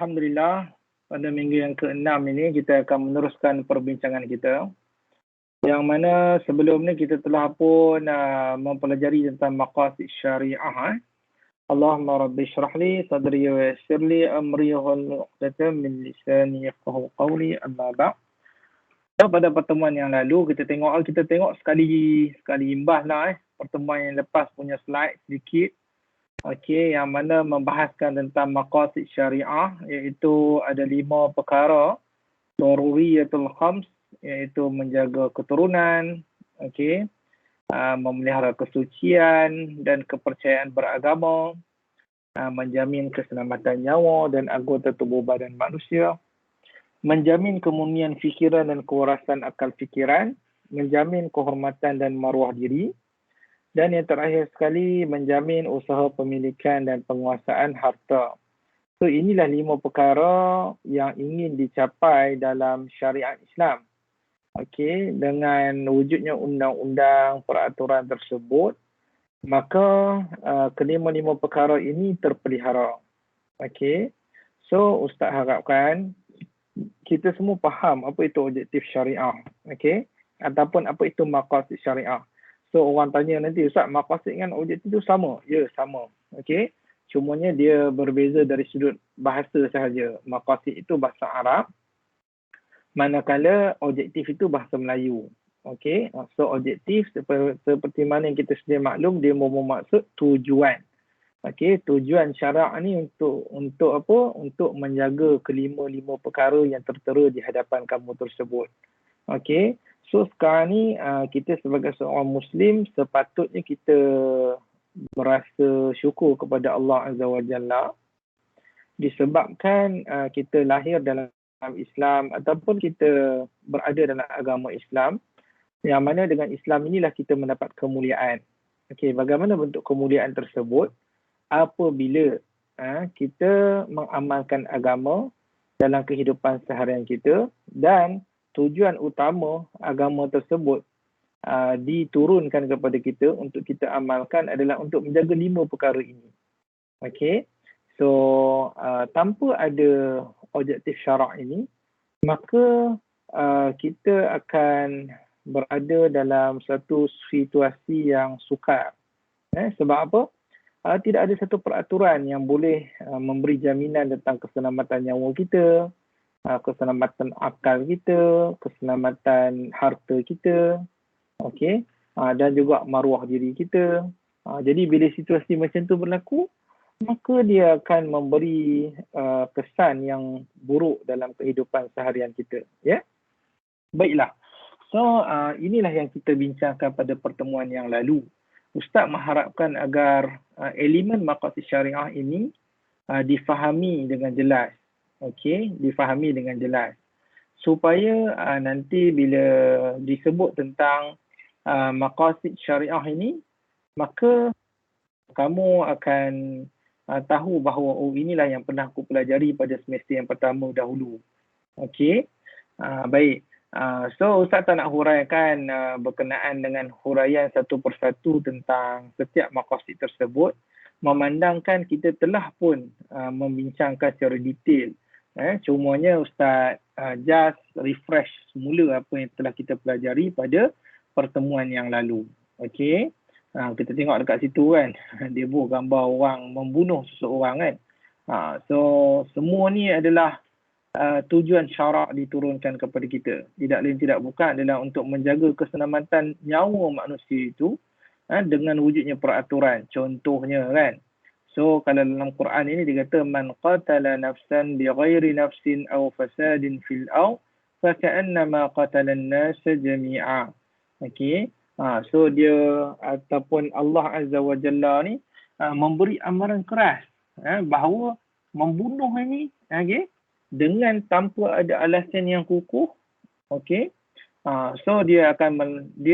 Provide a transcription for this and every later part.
Alhamdulillah, pada minggu yang ke-6 ini kita akan meneruskan perbincangan kita. Yang mana sebelum ni kita telah pun mempelajari tentang maqasid syariah. Allahumma rabbi syrah li sadri wa yassir li amri wahlul 'uqdatam min lisani yafqahu qawli, amma ba'd. So, pada pertemuan yang lalu kita tengok sekali imbas lah pertemuan yang lepas punya slide sedikit. Okey, yang mana membahaskan tentang maqasid syariah, iaitu ada 5 perkara daruriyatul khams, iaitu menjaga keturunan, okey, memelihara kesucian dan kepercayaan beragama, menjamin keselamatan nyawa dan anggota tubuh badan manusia, menjamin kemurnian fikiran dan kewarasan akal fikiran, menjamin kehormatan dan maruah diri, dan yang terakhir sekali, menjamin usaha pemilikan dan penguasaan harta. So, inilah 5 perkara yang ingin dicapai dalam syariat Islam. Okey, dengan wujudnya undang-undang peraturan tersebut, maka kelima-lima perkara ini terpelihara. Okey. So, Ustaz harapkan kita semua faham apa itu objektif syariah. Okey, ataupun apa itu maqasid syariah. So, orang tanya nanti, Ustaz, maqasid dengan objektif itu sama? Ya, sama. Okey. Cumanya dia berbeza dari sudut bahasa sahaja. Maqasid itu bahasa Arab, manakala objektif itu bahasa Melayu. Okey. So, objektif seperti mana yang kita sedia maklum, dia bermaksud tujuan. Okey, tujuan syarak ni untuk apa? Untuk menjaga kelima-lima perkara yang tertera di hadapan kamu tersebut. Okey. So sekarang ni kita sebagai seorang Muslim sepatutnya kita berasa syukur kepada Allah Azza wa Jalla disebabkan kita lahir dalam Islam ataupun kita berada dalam agama Islam, yang mana dengan Islam inilah kita mendapat kemuliaan. Okey, bagaimana bentuk kemuliaan tersebut? Apabila kita mengamalkan agama dalam kehidupan seharian kita, dan tujuan utama agama tersebut diturunkan kepada kita untuk kita amalkan adalah untuk menjaga 5 perkara ini. Okey. So, tanpa ada objektif syarak ini, maka kita akan berada dalam satu situasi yang sukar. Sebab apa? Tidak ada satu peraturan yang boleh memberi jaminan tentang keselamatan nyawa kita, keselamatan akal kita, keselamatan harta kita, okey, dan juga maruah diri kita. Jadi bila situasi macam tu berlaku, maka dia akan memberi kesan yang buruk dalam kehidupan seharian kita. Ya, baiklah. So inilah yang kita bincangkan pada pertemuan yang lalu. Ustaz mengharapkan agar elemen maqasid syariah ini difahami dengan jelas. Okey, difahami dengan jelas. Supaya nanti bila disebut tentang maqasid syariah ini, maka kamu akan tahu bahawa inilah yang pernah aku pelajari pada semester yang pertama dahulu. Okey, baik. So, Ustaz tak nak huraikan berkenaan dengan huraian satu persatu tentang setiap maqasid tersebut, memandangkan kita telah pun membincangkan secara detail. Cumanya Ustaz just refresh semula apa yang telah kita pelajari pada pertemuan yang lalu. Okey. Kita tengok dekat situ kan, dia buat gambar orang membunuh seseorang kan. So semua ni adalah tujuan syarak diturunkan kepada kita. Tidak lain tidak bukan adalah untuk menjaga keselamatan nyawa manusia itu dengan wujudnya peraturan. Contohnya kan, so kalau dalam Quran ini dia kata man qatala nafsan bighairi nafsin aw fasadin fil ardh faka'annama qatala an-nasa jami'a. Okey. So dia ataupun Allah Azza wa Jalla ni memberi amaran keras bahawa membunuh ini dengan tanpa ada alasan yang kukuh, okey. So dia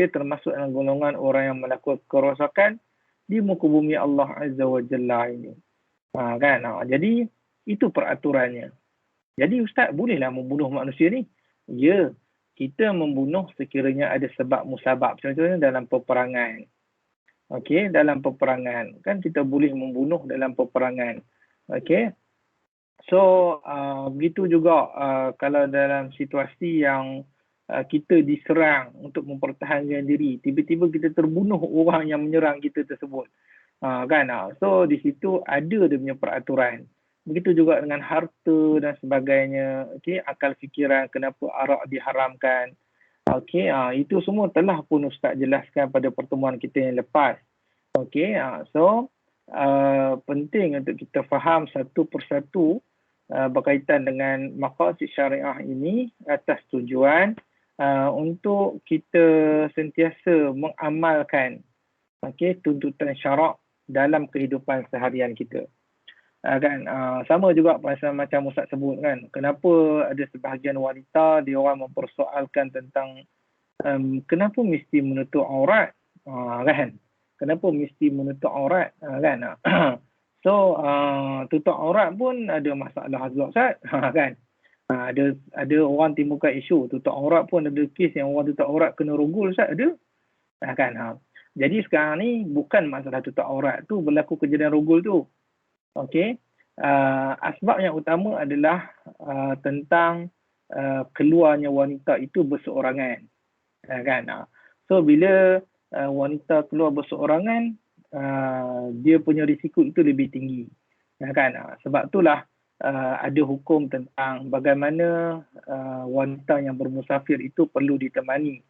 termasuk dalam golongan orang yang melakukan kerosakan di muka bumi Allah Azza wa Jalla ini. Jadi itu peraturannya. Jadi Ustaz bolehlah membunuh manusia ni? Ya, kita membunuh sekiranya ada sebab musabab. Contohnya dalam peperangan. Okey, dalam peperangan. Kan kita boleh membunuh dalam peperangan. Okey. So begitu juga kalau dalam situasi yang kita diserang untuk mempertahankan diri, tiba-tiba kita terbunuh orang yang menyerang kita tersebut. Kan? So di situ ada dia punya peraturan. Begitu juga dengan harta dan sebagainya. Okay? Akal fikiran kenapa arak diharamkan. Okay? Itu semua telah pun Ustaz jelaskan pada pertemuan kita yang lepas. Okay? So penting untuk kita faham satu persatu berkaitan dengan maqasid syariah ini atas tujuan untuk kita sentiasa mengamalkan tuntutan syarak dalam kehidupan seharian kita. Sama juga macam Ustaz sebut kan, kenapa ada sebahagian wanita dia orang mempersoalkan tentang kenapa mesti menutup aurat, kan? Kenapa mesti menutup aurat, kan? So tutup aurat pun ada masalah juga Ustaz, kan? Ada orang timbulkan isu tutup aurat pun ada kes yang orang tutup aurat kena rogol Ustaz, ada. Kan? Jadi sekarang ni bukan masalah tutup aurat tu berlaku kejadian rogol tu. Okey. Asbab yang utama adalah tentang keluarnya wanita itu berseorangan. Kan? So bila wanita keluar berseorangan, dia punya risiko itu lebih tinggi. Kan? Sebab itulah ada hukum tentang bagaimana wanita yang bermusafir itu perlu ditemani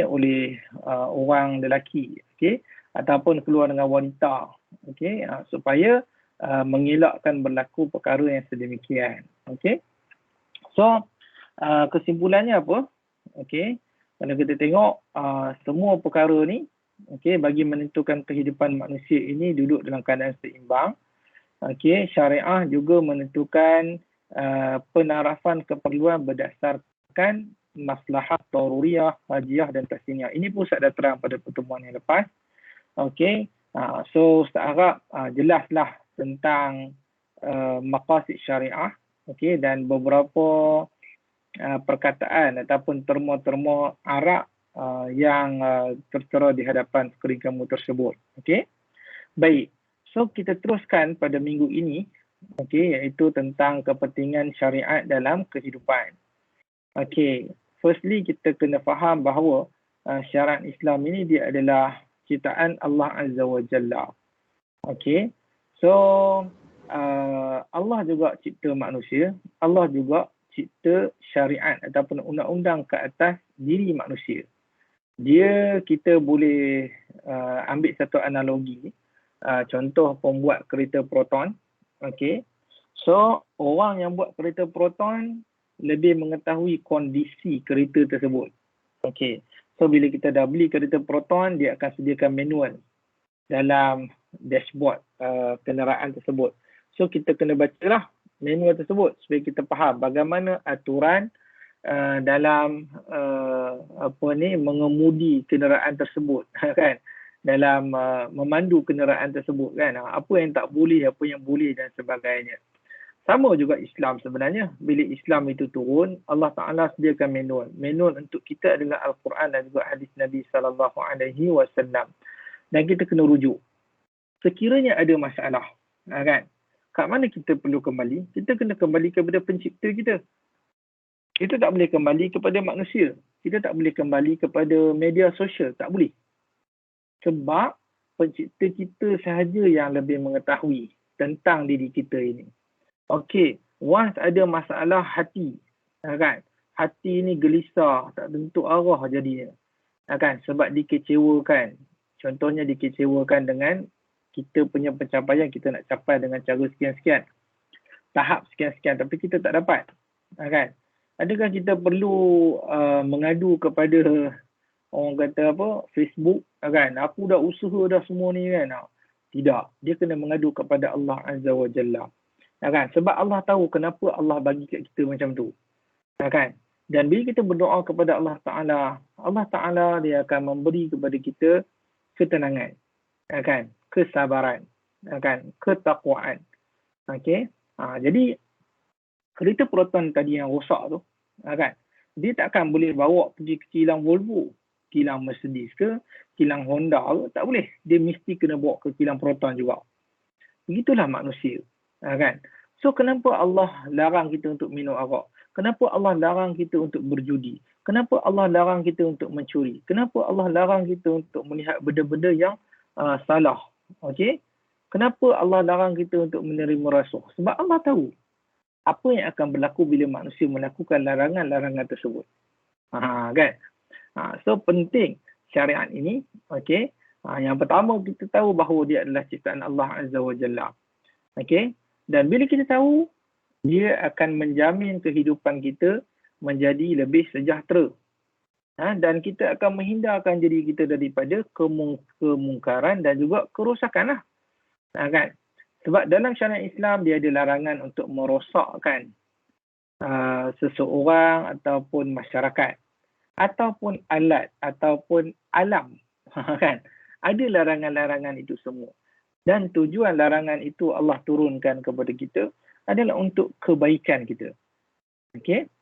oleh orang lelaki, ataupun keluar dengan wanita, supaya mengelakkan berlaku perkara yang sedemikian. So kesimpulannya apa? Kalau kita tengok semua perkara ni bagi menentukan kehidupan manusia ini duduk dalam keadaan seimbang. Syariah juga menentukan penarafan keperluan berdasarkan maslahat daruriyah, hajiyah dan tahsiniyah. Ini pun Ustaz dah terang pada pertemuan yang lepas. So Ustaz harap jelaslah tentang maqasid syariah, dan beberapa perkataan ataupun terma-terma arak yang tertera di hadapan skrin kamu tersebut. Baik. So kita teruskan pada minggu ini, iaitu tentang kepentingan syariat dalam kehidupan. Firstly kita kena faham bahawa syariat Islam ini dia adalah ciptaan Allah Azza wa Jalla. So Allah juga cipta manusia, Allah juga cipta syariat ataupun undang-undang ke atas diri manusia. Kita boleh ambil satu analogi, contoh pembuat kereta proton. So orang yang buat kereta proton lebih mengetahui kondisi kereta tersebut. So bila kita dah beli kereta proton, dia akan sediakan manual dalam dashboard kenderaan tersebut. So kita kena bacalah manual tersebut supaya kita faham bagaimana aturan dalam mengemudi kenderaan tersebut, kan? Dalam memandu kenderaan tersebut, kan? Apa yang tak boleh, apa yang boleh dan sebagainya. Sama juga Islam sebenarnya. Bila Islam itu turun, Allah Ta'ala sediakan manual. Manual untuk kita adalah Al-Quran dan juga hadis Nabi SAW. Dan kita kena rujuk. Sekiranya ada masalah, kan? Kat mana kita perlu kembali? Kita kena kembali kepada pencipta kita. Kita tak boleh kembali kepada manusia. Kita tak boleh kembali kepada media sosial. Tak boleh. Sebab pencipta kita sahaja yang lebih mengetahui tentang diri kita ini. Once ada masalah hati, kan? Hati ni gelisah, tak tentu arah jadinya. Kan? Sebab dikecewakan. Contohnya dikecewakan dengan kita punya pencapaian, kita nak capai dengan cara sekian-sekian. Tahap sekian-sekian, tapi kita tak dapat. Kan? Adakah kita perlu mengadu kepada orang kata apa, Facebook, kan? Aku dah usaha dah semua ni, kan? Tidak. Dia kena mengadu kepada Allah Azza wa Jalla. Kan? Sebab Allah tahu kenapa Allah bagi kat kita macam tu. Kan? Dan bila kita berdoa kepada Allah Ta'ala dia akan memberi kepada kita ketenangan, kan? Kesabaran, kan? Ketakwaan. Jadi kereta proton tadi yang rosak tu, kan? Dia takkan boleh bawa pergi ke kilang Volvo, kilang Mercedes ke, kilang Honda ke, tak boleh. Dia mesti kena bawa ke kilang proton juga. Begitulah manusia. Kan? So kenapa Allah larang kita untuk minum arak? Kenapa Allah larang kita untuk berjudi? Kenapa Allah larang kita untuk mencuri? Kenapa Allah larang kita untuk melihat benda-benda yang salah? Okey? Kenapa Allah larang kita untuk menerima rasuah? Sebab Allah tahu apa yang akan berlaku bila manusia melakukan larangan-larangan tersebut. Kan? So penting syariat ini, okey. Yang pertama kita tahu bahawa dia adalah ciptaan Allah Azza wa Jalla. Okey? Dan bila kita tahu, dia akan menjamin kehidupan kita menjadi lebih sejahtera. Dan kita akan menghindarkan diri kita daripada kemungkaran dan juga kerosakan lah. Kan? Sebab dalam syariat Islam, dia ada larangan untuk merosakkan seseorang ataupun masyarakat ataupun alat ataupun alam. Kan? Ada larangan-larangan itu semua. Dan tujuan larangan itu Allah turunkan kepada kita adalah untuk kebaikan kita. Okey?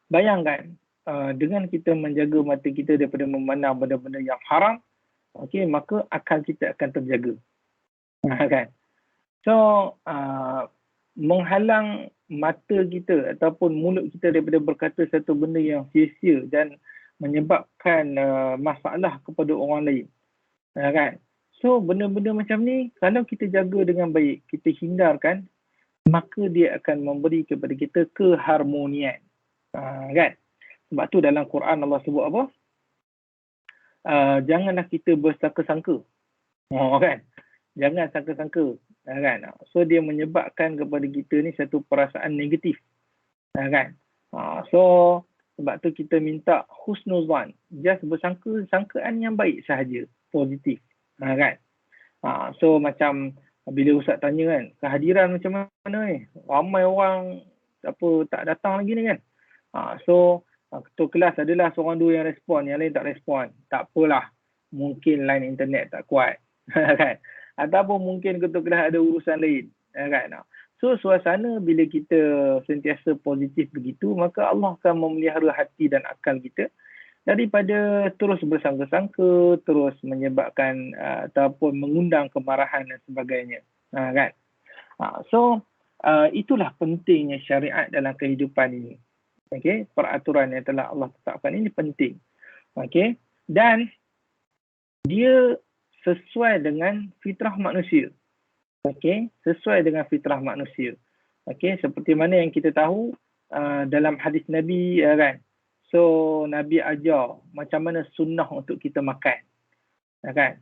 Bayangkan, dengan kita menjaga mata kita daripada memandang benda-benda yang haram, okey, maka akal kita akan terjaga. Kan? So, menghalang mata kita ataupun mulut kita daripada berkata satu benda yang sia-sia dan menyebabkan masalah kepada orang lain. Kan? So, benda-benda macam ni, kalau kita jaga dengan baik, kita hindarkan, maka dia akan memberi kepada kita keharmonian. Kan? Sebab tu dalam Quran Allah sebut apa? Janganlah kita bersangka-sangka. Kan? Jangan sangka-sangka. Kan? So, dia menyebabkan kepada kita ni satu perasaan negatif. Kan? So, sebab tu kita minta husnuzan. Just bersangka-sangkaan yang baik sahaja. Positif. Kan? So macam bila Ustaz tanya kan, kehadiran macam mana ni? Ramai orang tak datang lagi ni kan? So ketua kelas adalah seorang dua yang respon, yang lain tak respon. Tak apalah. Mungkin line internet tak kuat. Kan? Ataupun mungkin ketua kelas ada urusan lain. Kan? So suasana bila kita sentiasa positif begitu, maka Allah akan memelihara hati dan akal kita daripada terus bersangka-sangka, terus menyebabkan ataupun mengundang kemarahan dan sebagainya. Kan? So, itulah pentingnya syariat dalam kehidupan ini. Okay? Peraturan yang telah Allah tetapkan ini penting. Okay? Dan dia sesuai dengan fitrah manusia. Okay? Sesuai dengan fitrah manusia. Okay? Seperti mana yang kita tahu dalam hadis Nabi, kan? So, Nabi ajar macam mana sunnah untuk kita makan. Kan?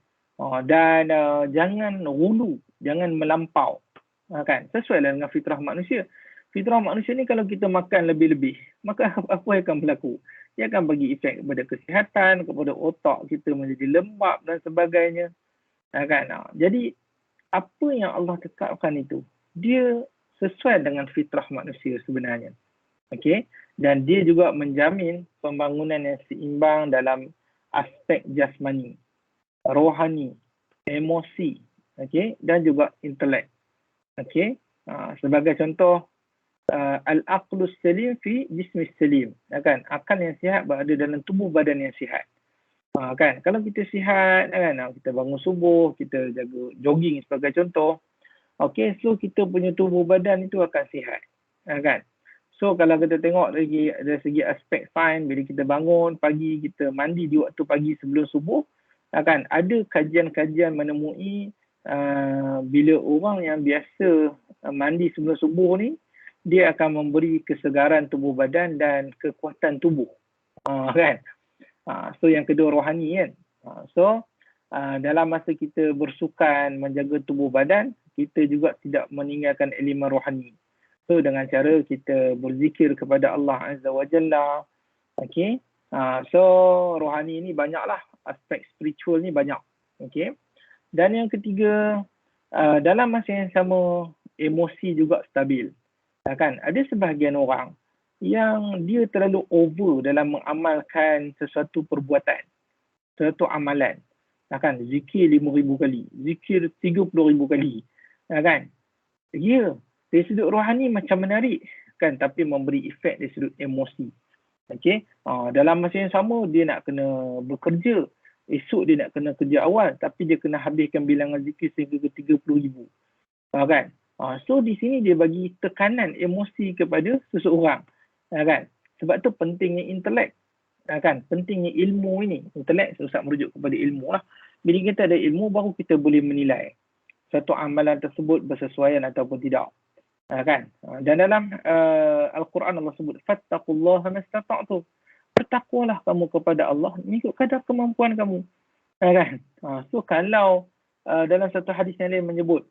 Dan jangan hulu, jangan melampau. Kan? Sesuai dengan fitrah manusia. Fitrah manusia ni kalau kita makan lebih-lebih, maka apa yang akan berlaku? Dia akan bagi efek kepada kesihatan, kepada otak kita menjadi lembap dan sebagainya. Kan? Jadi, apa yang Allah tetapkan itu, dia sesuai dengan fitrah manusia sebenarnya. Okay? Dan dia juga menjamin pembangunan yang seimbang dalam aspek jasmani, rohani, emosi, okay? Dan juga intelek. Okay? Sebagai contoh, al-aqlus salim fi jismis salim. Kan? Akal yang sihat berada dalam tubuh badan yang sihat. Kan? Kalau kita sihat, kan? Kita bangun subuh, kita jaga jogging sebagai contoh. Okay? So kita punya tubuh badan itu akan sihat. Kan? So kalau kita tengok dari segi aspek sains, bila kita bangun pagi, kita mandi di waktu pagi sebelum subuh, kan ada kajian-kajian menemui bila orang yang biasa mandi sebelum subuh ni, dia akan memberi kesegaran tubuh badan dan kekuatan tubuh. Kan? So yang kedua rohani kan. So dalam masa kita bersukan menjaga tubuh badan, kita juga tidak meninggalkan elemen rohani. So dengan cara kita berzikir kepada Allah Azza wa Jalla. Okay. So rohani ni banyaklah. Aspek spiritual ni banyak. Okay. Dan yang ketiga, dalam masa yang sama, emosi juga stabil. Kan? Ada sebahagian orang yang dia terlalu over dalam mengamalkan sesuatu perbuatan. Sesuatu amalan. Kan? Zikir 5,000 kali. Zikir 30,000 kali. Kan? Ya. Dari sudut rohani macam menarik kan, tapi memberi efek dari sudut emosi. Okey, dalam masa yang sama dia nak kena bekerja, esok dia nak kena kerja awal, tapi dia kena habiskan bilangan zikir sehingga ke 30,000. Kan? So di sini dia bagi tekanan emosi kepada seseorang, kan? Sebab tu pentingnya intelek, kan? Pentingnya ilmu ini. Intelek Ustaz merujuk kepada ilmu lah. Bila kita ada ilmu, baru kita boleh menilai satu amalan tersebut bersesuaian ataupun tidak, kan? Dan dalam Al-Quran Allah sebut fattaqullaha mastata'tum, bertakwalah kamu kepada Allah mengikut kadar kemampuan kamu, kan? So kalau dalam satu hadis yang lain menyebut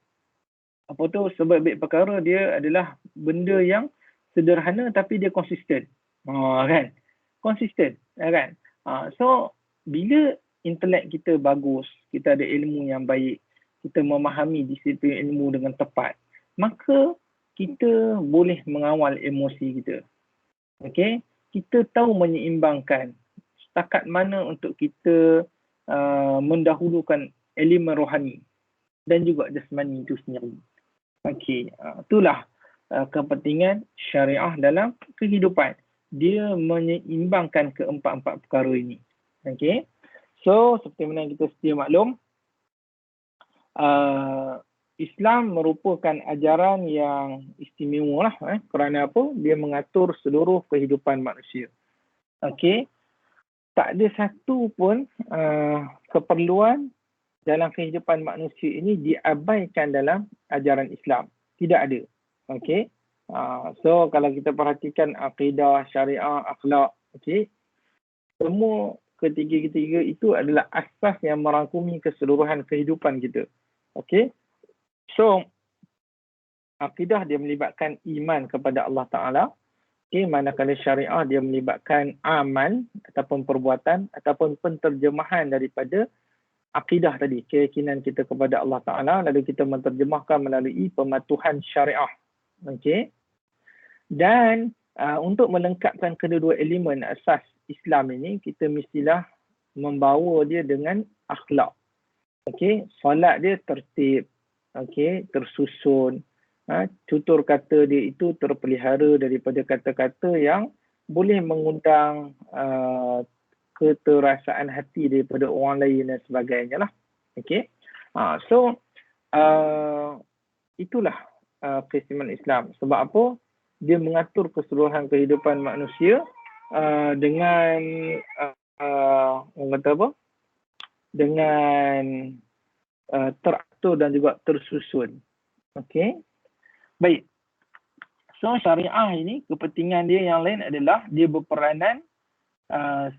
apa tu, sebab perkara dia adalah benda yang sederhana tapi dia konsisten, kan? Konsisten, kan? So bila intelek kita bagus, kita ada ilmu yang baik, kita memahami disiplin ilmu dengan tepat, maka kita boleh mengawal emosi kita. Okey, kita tahu menyeimbangkan setakat mana untuk kita mendahulukan elemen rohani dan juga jasmani itu sendiri. Okey, itulah kepentingan syariah dalam kehidupan. Dia menyeimbangkan keempat-empat perkara ini. Okey. So, seperti mana kita sedia maklum, Islam merupakan ajaran yang istimewa lah. Kerana apa? Dia mengatur seluruh kehidupan manusia. Okey. Tak ada satu pun keperluan dalam kehidupan manusia ini diabaikan dalam ajaran Islam. Tidak ada. Okey. So kalau kita perhatikan akidah, syariah, akhlak, okey, semua ketiga-ketiga itu adalah asas yang merangkumi keseluruhan kehidupan kita. Okey. So akidah dia melibatkan iman kepada Allah Taala. Okey, manakala syariah dia melibatkan amal ataupun perbuatan ataupun penterjemahan daripada akidah tadi, keyakinan kita kepada Allah Ta'ala, lalu kita menterjemahkan melalui pematuhan syariah. Okey. Dan untuk melengkapkan kedua-dua elemen asas Islam ini, kita mestilah membawa dia dengan akhlak. Okey, solat dia tertib, okey, tersusun. Tutur kata dia itu terpelihara daripada kata-kata yang boleh mengundang keterasaan hati daripada orang lain dan sebagainya lah. Okay. So itulah keistimewaan Islam. Sebab apa? Dia mengatur keseluruhan kehidupan manusia dengan orang kata apa? Dengan teratur dan juga tersusun. Okay. Baik. So syariah ini, kepentingan dia yang lain adalah dia berperanan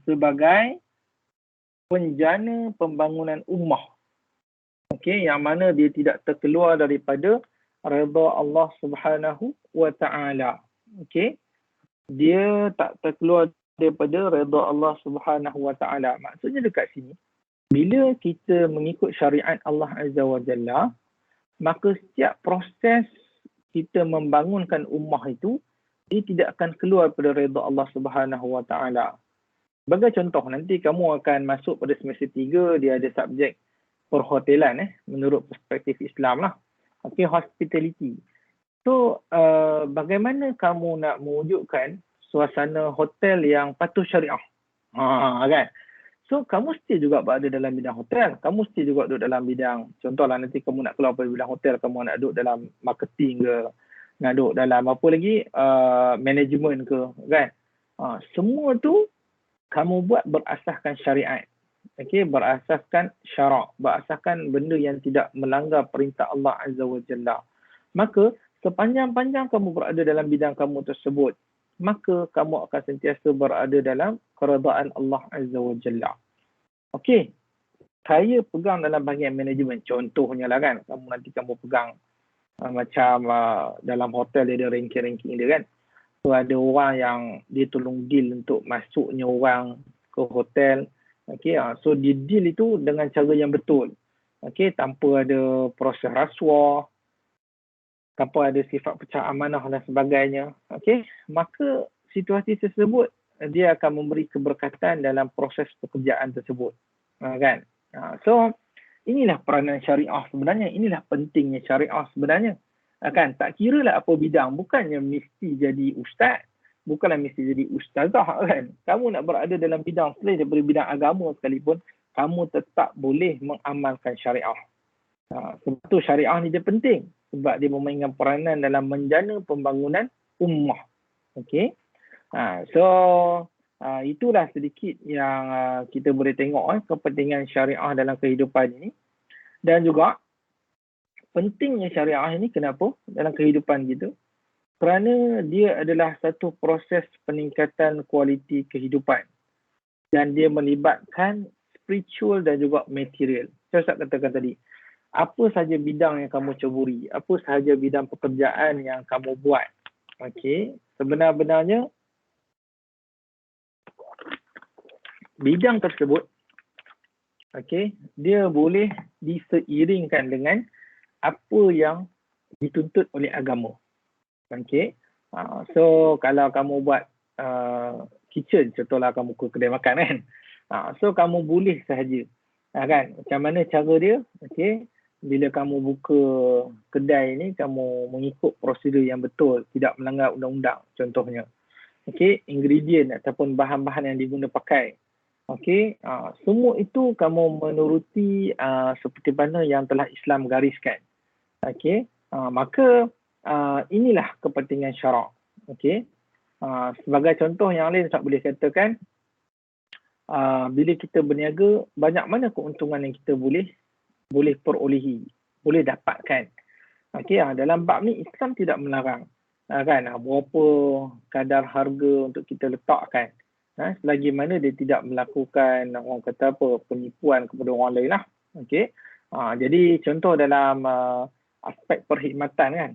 sebagai penjana pembangunan ummah. Okey, yang mana dia tidak terkeluar daripada redha Allah Subhanahu wa taala. Okey. Dia tak terkeluar daripada redha Allah Subhanahu wa taala. Maksudnya dekat sini, bila kita mengikut syariat Allah Azza wa Jalla, maka setiap proses kita membangunkan ummah itu, dia tidak akan keluar daripada redha Allah Subhanahu wa taala. Sebagai contoh, nanti kamu akan masuk pada semester 3, dia ada subjek perhotelan menurut perspektif Islam lah. Okay, hospitality. So, bagaimana kamu nak mewujudkan suasana hotel yang patuh syariah? Kan? So, kamu mesti juga berada dalam bidang hotel. Kamu mesti juga duduk dalam bidang, contohlah nanti kamu nak keluar dari bidang hotel, kamu nak duduk dalam marketing ke, nak duduk dalam apa lagi, management ke, kan? Semua tu kamu buat berasaskan syariat. Okey, berasaskan syarak, berasaskan benda yang tidak melanggar perintah Allah Azza wa Jalla. Maka sepanjang-panjang kamu berada dalam bidang kamu tersebut, maka kamu akan sentiasa berada dalam keredaan Allah Azza wa Jalla. Okey. Saya pegang dalam bahagian manajemen, contohnya lah kan, kamu pegang macam dalam hotel dia ada ranking-ranking dia kan. So ada orang yang dia tolong deal untuk masuknya orang ke hotel. Okey, so dia deal itu dengan cara yang betul. Okey, tanpa ada proses rasuah, tanpa ada sifat pecah amanah dan sebagainya. Okey, maka situasi tersebut dia akan memberi keberkatan dalam proses pekerjaan tersebut. Kan? So inilah peranan syariah sebenarnya, inilah pentingnya syariah sebenarnya. Kan, tak kira lah apa bidang, bukannya mesti jadi ustaz, bukanlah mesti jadi ustazah kan. Kamu nak berada dalam bidang selain daripada bidang agama sekalipun, kamu tetap boleh mengamalkan syariah. Sebab tu syariah ni dia penting. sebab dia memainkan peranan dalam menjana pembangunan ummah. Okey. Itulah sedikit yang kita boleh tengok kepentingan syariah dalam kehidupan ini. Dan juga pentingnya syariah ini kenapa dalam kehidupan kita? Kerana dia adalah satu proses peningkatan kualiti kehidupan dan dia melibatkan spiritual dan juga material. Saya katakan tadi, apa sahaja bidang yang kamu ceburi, apa sahaja bidang pekerjaan yang kamu buat, okey, sebenar-benarnya bidang tersebut, okey, dia boleh diseiringkan dengan apa yang dituntut oleh agama. Okay. So kalau kamu buat kitchen, contohlah kamu buka kedai makan kan. So kamu boleh sahaja. Kan? Macam mana cara dia? Okay. Bila kamu buka kedai ni, kamu mengikut prosedur yang betul, tidak melanggar undang-undang contohnya. Okay. Ingredient ataupun bahan-bahan yang diguna pakai. Okay. Semua itu kamu menuruti seperti mana yang telah Islam gariskan. Okay. Maka inilah kepentingan syarak. Okey. Sebagai contoh yang lain, saya boleh katakan bila kita berniaga, banyak mana keuntungan yang kita boleh perolehi, boleh dapatkan. Okey, dalam bab ni Islam tidak melarang. Kan, berapa kadar harga untuk kita letakkan. Selagi mana dia tidak melakukan orang kata apa, penipuan kepada orang lain lah. Okey. Jadi contoh dalam aspek perkhidmatan kan.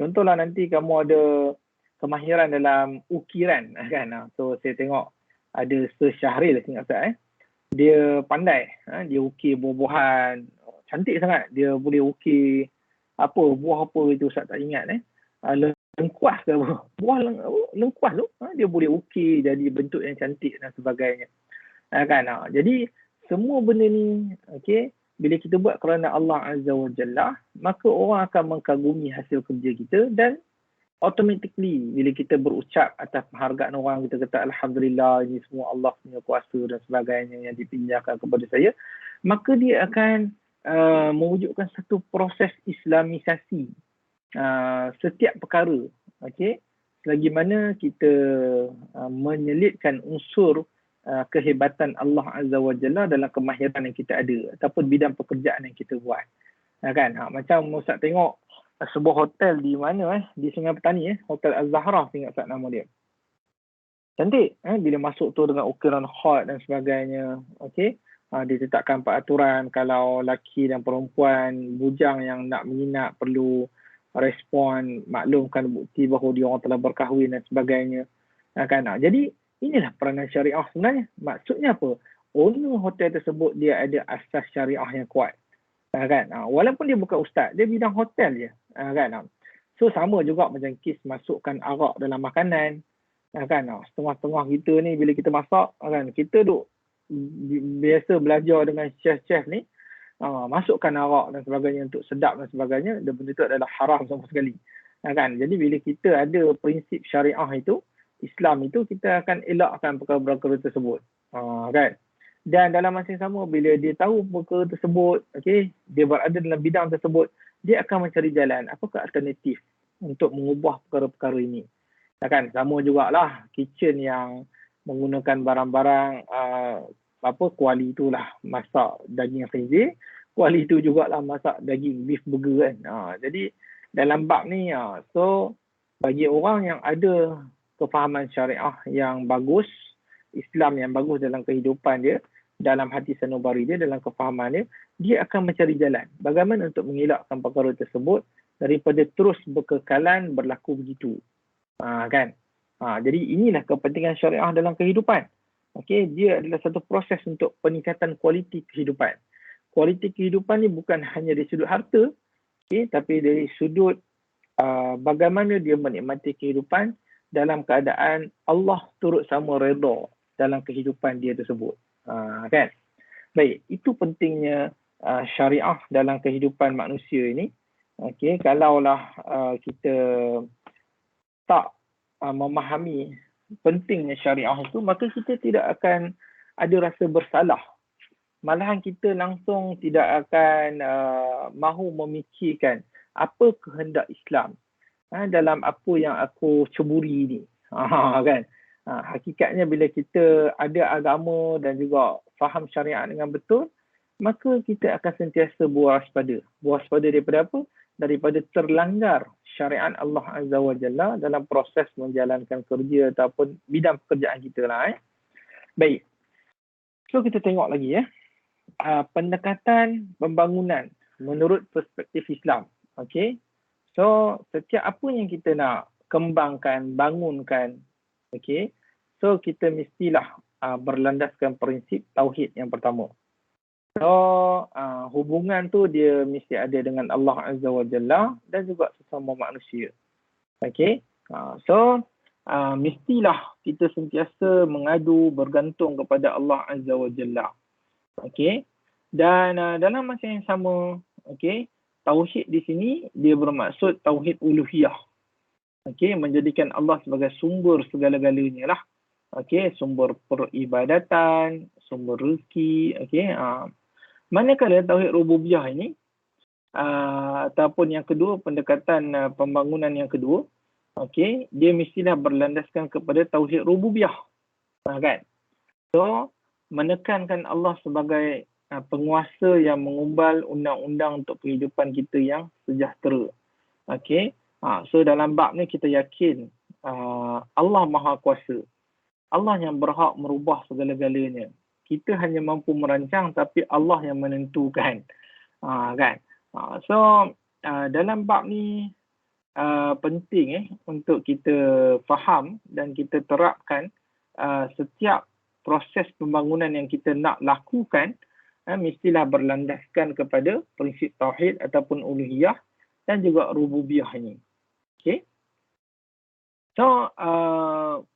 Contohlah nanti kamu ada kemahiran dalam ukiran kan. So saya tengok ada Sir Syahril ingat saya. Dia pandai. Dia ukir buah-buahan. Cantik sangat. Dia boleh ukir buah apa itu saya tak ingat. Lengkuas ke apa. Buah lengkuas tu. Dia boleh ukir jadi bentuk yang cantik dan sebagainya. Kan. Jadi semua benda ni, okey, bila kita buat kerana Allah Azza wa Jalla, maka orang akan mengagumi hasil kerja kita dan automatically bila kita berucap atas penghargaan orang, kita kata Alhamdulillah, ini semua Allah punya kuasa dan sebagainya yang dipinjahkan kepada saya, maka dia akan mewujudkan satu proses Islamisasi setiap perkara. Okay? Selagi mana kita menyelitkan unsur kehebatan Allah Azza wa Jalla dalam kemahiran yang kita ada ataupun bidang pekerjaan yang kita buat. Kan? Macam Ustaz tengok sebuah hotel di mana di Sungai Petani, Hotel Az-Zahra, ingat Ustaz nama dia. Cantik bila masuk tu dengan ukiran hot dan sebagainya. Okey. Dia tetapkan peraturan kalau lelaki dan perempuan bujang yang nak menginap perlu respon, maklumkan bukti bahawa dia orang telah berkahwin dan sebagainya. Kan? Jadi inilah peranan syariah sebenarnya. Maksudnya apa? Owner hotel tersebut dia ada asas syariah yang kuat. Kan? Walaupun dia bukan ustaz, dia bidang hotel je. Kan? So sama juga macam kes masukkan arak dalam makanan. Kan? Setengah-setengah kita ni bila kita masak, kan? Kita duk biasa belajar dengan chef-chef ni. Masukkan arak dan sebagainya untuk sedap dan sebagainya. Dan benda itu adalah haram sama sekali. Kan? Jadi bila kita ada prinsip syariah itu, Islam itu, kita akan elakkan perkara-perkara tersebut. Kan? Dan dalam masa yang sama, bila dia tahu perkara tersebut, okay, dia berada dalam bidang tersebut, dia akan mencari jalan. Apakah alternatif untuk mengubah perkara-perkara ini? Kan? Sama jugalah kitchen yang menggunakan barang-barang kuali itulah masak daging khinzir, kuali itu jugalah masak daging beef burger kan. Jadi dalam bab ni, so bagi orang yang ada kefahaman syariah yang bagus, Islam yang bagus dalam kehidupan dia, dalam hati sanubari dia, dalam kefahaman dia, dia akan mencari jalan bagaimana untuk mengelakkan perkara tersebut daripada terus berkekalan berlaku begitu. Kan? Jadi inilah kepentingan syariah dalam kehidupan. Okay, dia adalah satu proses untuk peningkatan kualiti kehidupan. Kualiti kehidupan ni bukan hanya dari sudut harta, okay, tapi dari sudut bagaimana dia menikmati kehidupan dalam keadaan Allah turut sama redha dalam kehidupan dia tersebut. Kan? Baik, itu pentingnya syariah dalam kehidupan manusia ini. Okay, kalaulah kita tak memahami pentingnya syariah itu, maka kita tidak akan ada rasa bersalah. Malahan kita langsung tidak akan mahu memikirkan apa kehendak Islam dalam apa yang aku ceburi ni. Kan? Hakikatnya bila kita ada agama dan juga faham syariat dengan betul, maka kita akan sentiasa berwaspada. Berwaspada daripada apa? Daripada terlanggar syariat Allah Azza wa Jalla dalam proses menjalankan kerja ataupun bidang pekerjaan kita lah. Baik. So kita tengok lagi pendekatan pembangunan menurut perspektif Islam. Okay. So setiap apa yang kita nak kembangkan, bangunkan, okay. So kita mestilah berlandaskan prinsip tauhid yang pertama. So hubungan tu dia mesti ada dengan Allah Azza wa Jalla dan juga sesama manusia. Okay. Mestilah kita sentiasa mengadu, bergantung kepada Allah Azza wa Jalla. Okay. Dan dalam masa yang sama, okay, tauhid di sini dia bermaksud tauhid uluhiyah. Okay, menjadikan Allah sebagai sumber segala-galanya lah. Okay, sumber peribadatan, sumber rezeki. Okay, manakala tauhid rububiyah ini, ataupun yang kedua, pendekatan pembangunan yang kedua, okay, dia mestilah berlandaskan kepada tauhid rububiyah. Kan? So, menekankan Allah sebagai penguasa yang mengumbal undang-undang untuk kehidupan kita yang sejahtera. Okay. So dalam bab ni kita yakin Allah Maha Kuasa. Allah yang berhak merubah segala-galanya. Kita hanya mampu merancang tapi Allah yang menentukan. Kan? So dalam bab ni penting untuk kita faham dan kita terapkan setiap proses pembangunan yang kita nak lakukan mestilah berlandaskan kepada prinsip tauhid ataupun uluhiyah dan juga rububiyah ini. Okay. So,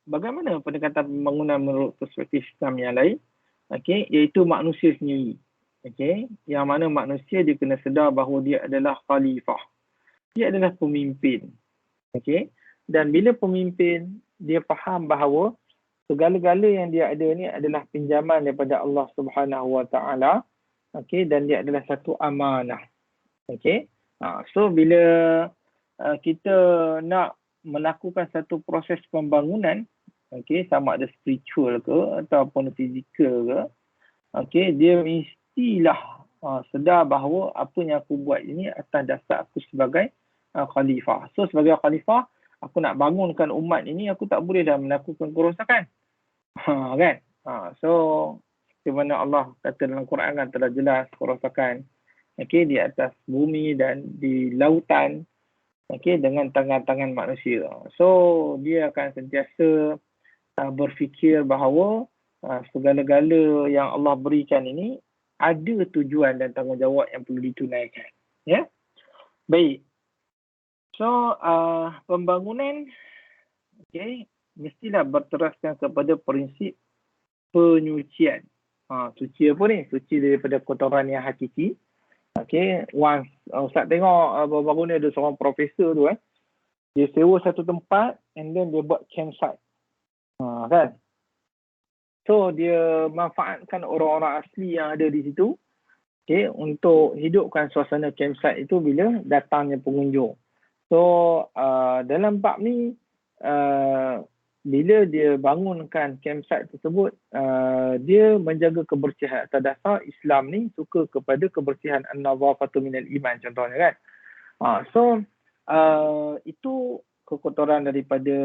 bagaimana pendekatan pembangunan menurut perspektif Islam yang lain? Okay, iaitu manusia sendiri. Okay, yang mana manusia dia kena sedar bahawa dia adalah khalifah. Dia adalah pemimpin. Okay, dan bila pemimpin, dia faham bahawa segala-gala yang dia ada ni adalah pinjaman daripada Allah Subhanahu Wa Taala, okey, dan dia adalah satu amanah. Okey. So bila kita nak melakukan satu proses pembangunan, okey, sama ada spiritual ke ataupun fizikal ke, okey, dia mestilah sedar bahawa apa yang aku buat ini atas dasar aku sebagai khalifah. So sebagai khalifah, aku nak bangunkan umat ini, aku tak boleh dah melakukan kerosakan. Kan? So di mana Allah kata dalam Quran kan telah jelas kerosakan, okay, di atas bumi dan di lautan, okay, dengan tangan-tangan manusia. So dia akan sentiasa berfikir bahawa segala-gala yang Allah berikan ini ada tujuan dan tanggungjawab yang perlu ditunaikan. Ya, baik. So pembangunan, okay, mestilah berteraskan kepada prinsip penyucian. Suci apa ni? Suci daripada kotoran yang hakiki. Okay, once Ustaz tengok baru ni ada seorang profesor tu dia sewa satu tempat and then dia buat campsite. Kan? So dia manfaatkan orang-orang asli yang ada di situ, okay, untuk hidupkan suasana campsite itu bila datangnya pengunjung. So dalam bab ni bila dia bangunkan campsite tersebut, dia menjaga kebersihan. Atas dasar Islam ni suka kepada kebersihan an-nadhafatu minal iman contohnya kan. So itu kekotoran daripada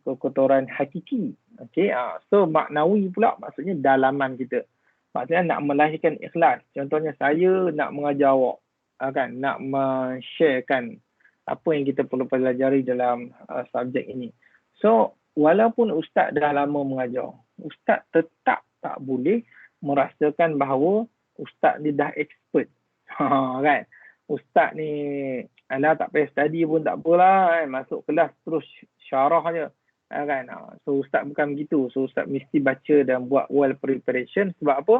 kekotoran hakiki. Okay. So maknawi pula maksudnya dalaman kita. Maksudnya nak melahirkan ikhlas. Contohnya saya nak mengajar awak, kan, nak men-sharekan apa yang kita perlu pelajari dalam subjek ini. So walaupun ustaz dah lama mengajar, ustaz tetap tak boleh merasakan bahawa ustaz ni dah expert. Kan? Ustaz ni alah tak payah study pun tak apalah, kan? Masuk kelas terus syarah je. Kan? So ustaz bukan begitu. So ustaz mesti baca dan buat well preparation. Sebab apa?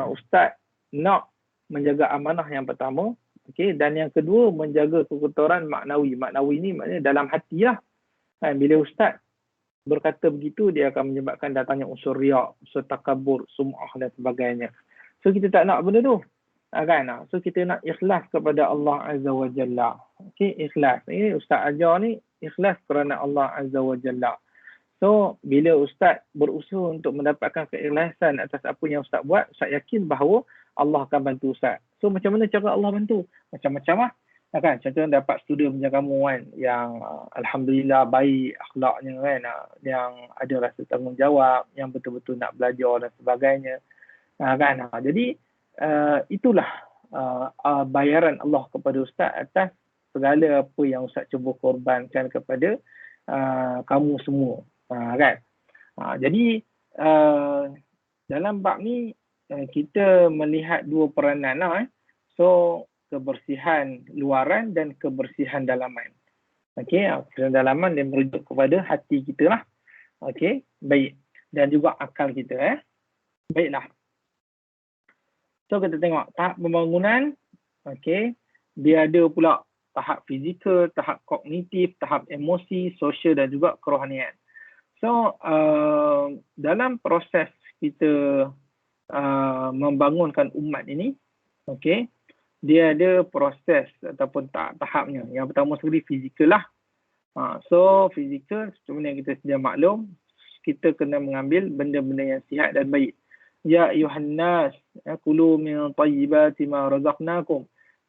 Ustaz nak menjaga amanah yang pertama, okay, dan yang kedua menjaga kekotoran maknawi. Maknawi ni maknanya dalam hati lah. Bila ustaz berkata begitu, dia akan menyebabkan datangnya unsur riak, unsur takabur, sum'ah dan sebagainya. So kita tak nak benda tu. Kan? So kita nak ikhlas kepada Allah Azza wa Jalla. Okey, ikhlas. Ustaz ajar ni ikhlas kerana Allah Azza wa Jalla. So bila Ustaz berusaha untuk mendapatkan keikhlasan atas apa yang Ustaz buat, Ustaz yakin bahawa Allah akan bantu Ustaz. So macam mana cara Allah bantu? Macam-macam lah. Kan? Contohnya dapat student macam kamu kan, yang Alhamdulillah baik akhlaknya kan, yang ada rasa tanggungjawab, yang betul-betul nak belajar dan sebagainya. Kan? Jadi itulah bayaran Allah kepada Ustaz atas segala apa yang Ustaz cuba korbankan kepada kamu semua. Kan? Jadi dalam bab ni kita melihat dua peranan lah. So kebersihan luaran dan kebersihan dalaman. Okey, kebersihan dalaman dia merujuk kepada hati kita lah. Okey, baik. Dan juga akal kita. Baiklah. So kita tengok tahap pembangunan. Okey, dia ada pula tahap fizikal, tahap kognitif, tahap emosi, sosial dan juga kerohanian. So dalam proses kita membangunkan umat ini, okey, dia ada proses ataupun tahapnya. Yang pertama sekali fizikal lah. So fizikal sebenarnya kita sedia maklum, kita kena mengambil benda-benda yang sihat dan baik. Ya ayuhan nas, kulu min tayyibati ma razaqnakum.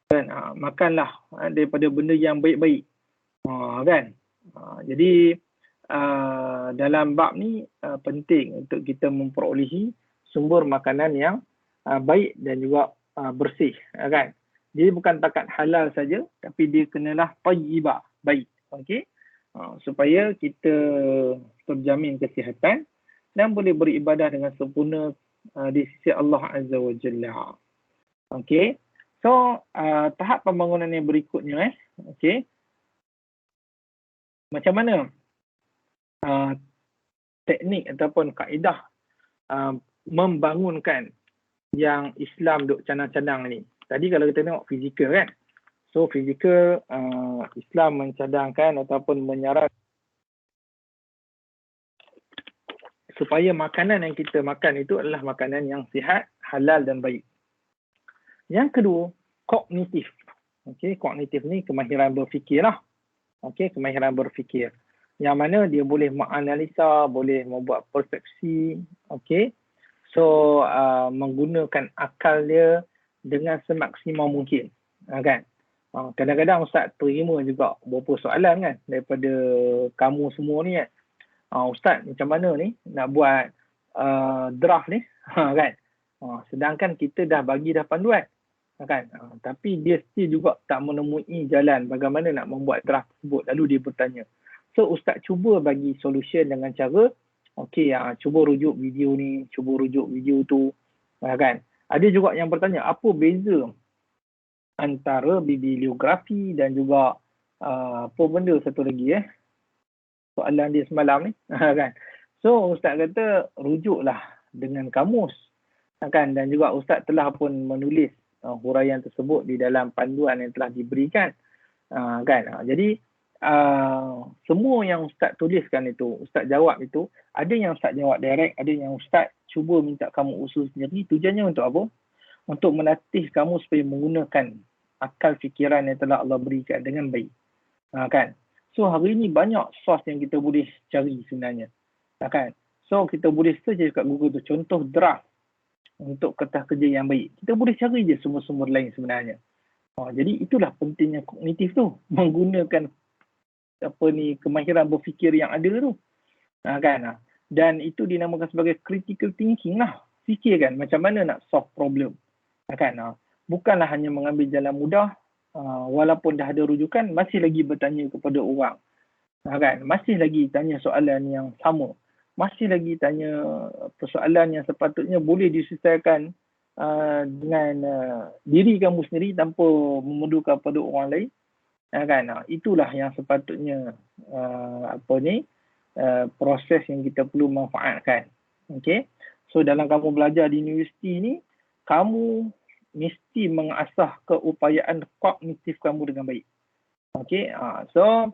Kan? Makanlah daripada benda yang baik-baik. Kan? Jadi dalam bab ni penting untuk kita memperolehi sumber makanan yang baik dan juga bersih, kan? Jadi bukan takat halal saja, tapi dia kenalah tayyibah, baik. Okey, supaya kita terjamin kesihatan dan boleh beribadah dengan sempurna di sisi Allah Azza wa Jalla. Okey, so tahap pembangunan yang berikutnya, okey, macam mana teknik ataupun kaedah membangunkan yang Islam duk cadang-cadang ni. Tadi kalau kita tengok fizikal kan. So fizikal Islam mencadangkan ataupun menyarankan supaya makanan yang kita makan itu adalah makanan yang sihat, halal dan baik. Yang kedua, kognitif. Okey, kognitif ni kemahiran berfikir lah. Okey, kemahiran berfikir. Yang mana dia boleh menganalisa, boleh membuat persepsi, okey. So menggunakan akal dia dengan semaksimal mungkin, kan? Kadang-kadang Ustaz terima juga beberapa soalan kan daripada kamu semua ni kan. Ustaz macam mana ni nak buat draft ni, kan? Sedangkan kita dah bagi dah panduan, kan? Tapi dia still juga tak menemui jalan bagaimana nak membuat draft tersebut. Lalu dia bertanya. So Ustaz cuba bagi solution dengan cara, okey, cuba rujuk video ni, cuba rujuk video tu, kan? Ada juga yang bertanya, apa beza antara bibliografi dan juga apa benda satu lagi soalan dia semalam ni, kan? So Ustaz kata rujuklah dengan kamus, kan? Dan juga Ustaz telah pun menulis huraian tersebut di dalam panduan yang telah diberikan, kan? Jadi semua yang Ustaz tuliskan itu, Ustaz jawab itu, ada yang Ustaz jawab direct, ada yang Ustaz cuba minta kamu usul sendiri. Tujuannya untuk apa? Untuk melatih kamu supaya menggunakan akal fikiran yang telah Allah berikan dengan baik, kan? So hari ini banyak source yang kita boleh cari sebenarnya, kan? So kita boleh search kat Google tu, contoh draft untuk kertas kerja yang baik. Kita boleh cari je sumber-sumber lain sebenarnya. Jadi itulah pentingnya kognitif tu, menggunakan kemahiran berfikir yang ada tu, kan? Dan itu dinamakan sebagai critical thinking lah. Fikirkan macam mana nak solve problem, kan? Bukanlah hanya mengambil jalan mudah, walaupun dah ada rujukan, masih lagi bertanya kepada orang, kan? Masih lagi tanya soalan yang sama, masih lagi tanya persoalan yang sepatutnya boleh diselesaikan dengan diri kamu sendiri tanpa memerlukan pada orang lain, kan? Itulah yang sepatutnya proses yang kita perlu manfaatkan. Okey, so dalam kamu belajar di universiti ni, kamu mesti mengasah keupayaan kognitif kamu dengan baik. Okey, so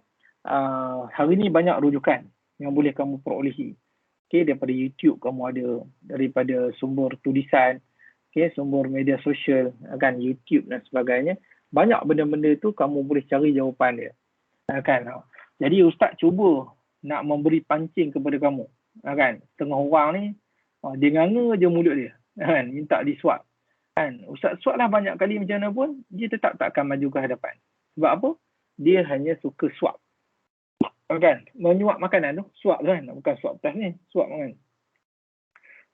hari ni banyak rujukan yang boleh kamu perolehi. Okey, daripada YouTube kamu ada, daripada sumber tulisan, okay, sumber media sosial, kan, YouTube dan sebagainya. Banyak benda-benda tu kamu boleh cari jawapan dia. Kan? Jadi ustaz cuba nak memberi pancing kepada kamu. Kan? Setengah orang ni, dia nganga je mulut dia. Kan? Minta disuap. Kan? Ustaz suap lah banyak kali macam mana pun, dia tetap tak akan maju ke hadapan. Sebab apa? Dia hanya suka suap. Kan? Menyuap makanan tu, suap kan? Bukan suap atas ni, suap kan?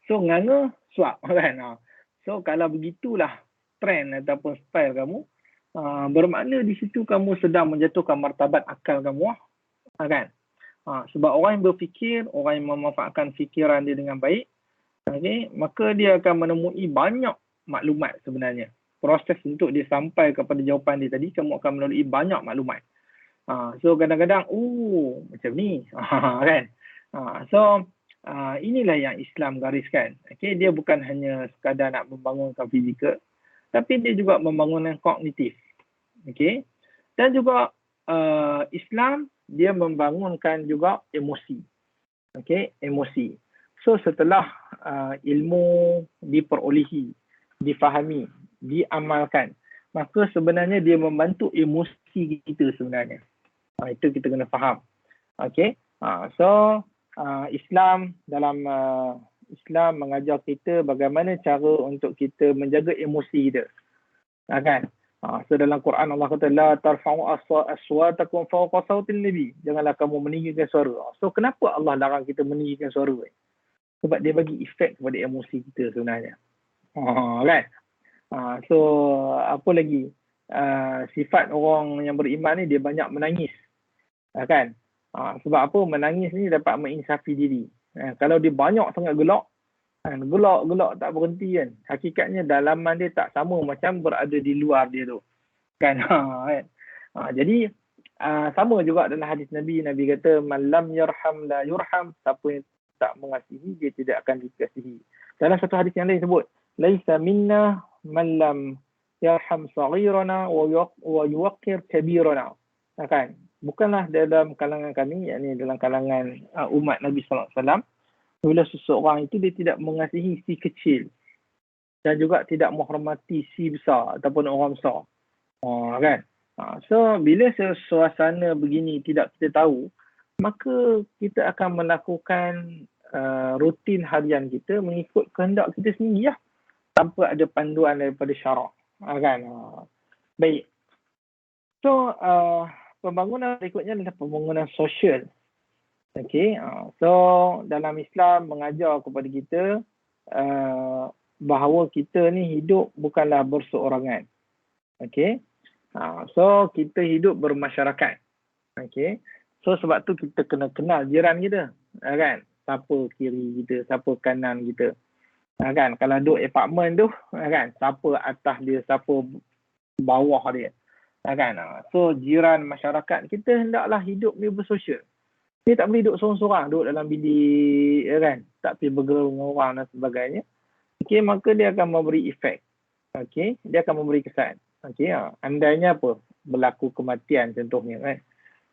So nganga, suap kan? So kalau begitulah trend ataupun style kamu, bermakna di situ kamu sedang menjatuhkan martabat akal kamu, kan? Sebab orang yang berfikir, orang yang memanfaatkan fikiran dia dengan baik, okay, maka dia akan menemui banyak maklumat sebenarnya. Proses untuk dia sampai kepada jawapan dia tadi, kamu akan melalui banyak maklumat. So kadang-kadang, macam ni, kan? So inilah yang Islam gariskan. Okay, dia bukan hanya sekadar nak membangunkan fizikal, tapi dia juga membangunkan kognitif. Okay. Dan juga Islam, dia membangunkan juga emosi. Okay, emosi. So setelah ilmu diperolehi, difahami, diamalkan, maka sebenarnya dia membantu emosi kita sebenarnya. Itu kita kena faham. Okay. So Islam dalam Islam mengajar kita bagaimana cara untuk kita menjaga emosi kita. Kan? So dalam Quran Allah kata la tarfa'u aswatakum fawqa sautin nabi. Janganlah kamu meninggikan suara. So kenapa Allah larang kita meninggikan suara? Sebab dia bagi efek kepada emosi kita sebenarnya. Kan? So apa lagi? Sifat orang yang beriman ni dia banyak menangis. Kan? Sebab apa? Menangis ni dapat menginsafi diri. Kalau dia banyak sangat gelak, gelak tak berhenti kan. Hakikatnya dalaman dia tak sama macam berada di luar dia tu. Kan? Jadi sama juga dalam hadis Nabi. Nabi kata, "Man lam yarham la yurham." Siapa yang tak mengasihi, dia tidak akan dikasihi. Dalam satu hadis yang lain sebut, "Laisa minna man lam yarham saghirana wa yuwaqqir kabirana." Kan? Bukanlah dalam kalangan kami, yakni dalam kalangan umat Nabi sallallahu alaihi wasallam, bila seseorang itu dia tidak mengasihi si kecil dan juga tidak menghormati si besar ataupun orang besar. Kan? So bila suasana begini tidak kita tahu, maka kita akan melakukan rutin harian kita mengikut kehendak kita sendiri lah, tanpa ada panduan daripada syarak. Kan? Baik. So pembangunan berikutnya adalah pembangunan sosial. Okay, so dalam Islam mengajar kepada kita bahawa kita ni hidup bukanlah berseorangan. Okay, so kita hidup bermasyarakat. Okay, so sebab tu kita kena kenal jiran kita, kan? Siapa kiri kita, siapa kanan kita, kan? Kalau duduk apartmen tu, kan? Siapa atas dia, siapa bawah dia. Kan? So jiran masyarakat kita hendaklah hidup ni bersosial. Dia tak boleh duduk seorang-seorang, duduk dalam bilik, kan? Tak pergi bergaul dengan orang dan sebagainya. Okay, maka dia akan memberi efek. Okay, dia akan memberi kesan. Okay, andainya apa? Berlaku kematian contohnya,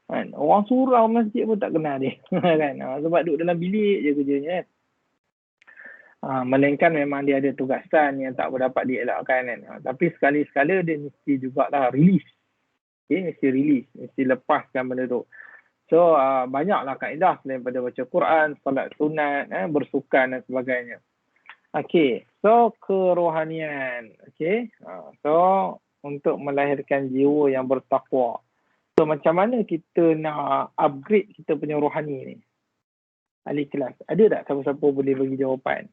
kan? Orang surau masjid pun tak kenal dia. Kan? Sebab duduk dalam bilik je kerjanya, kan? Melainkan memang dia ada tugasan yang tak dapat dielakkan, kan? Tapi sekali-sekala dia mesti jugalah release. Okay, mesti release, mesti lepaskan benda tu. So banyaklah kaedah selain daripada baca Quran, solat sunat, bersukan dan sebagainya. Okay, so kerohanian. Okay, so untuk melahirkan jiwa yang bertakwa. So macam mana kita nak upgrade kita punya rohani ni? Ahli kelas, ada tak siapa-siapa boleh bagi jawapan?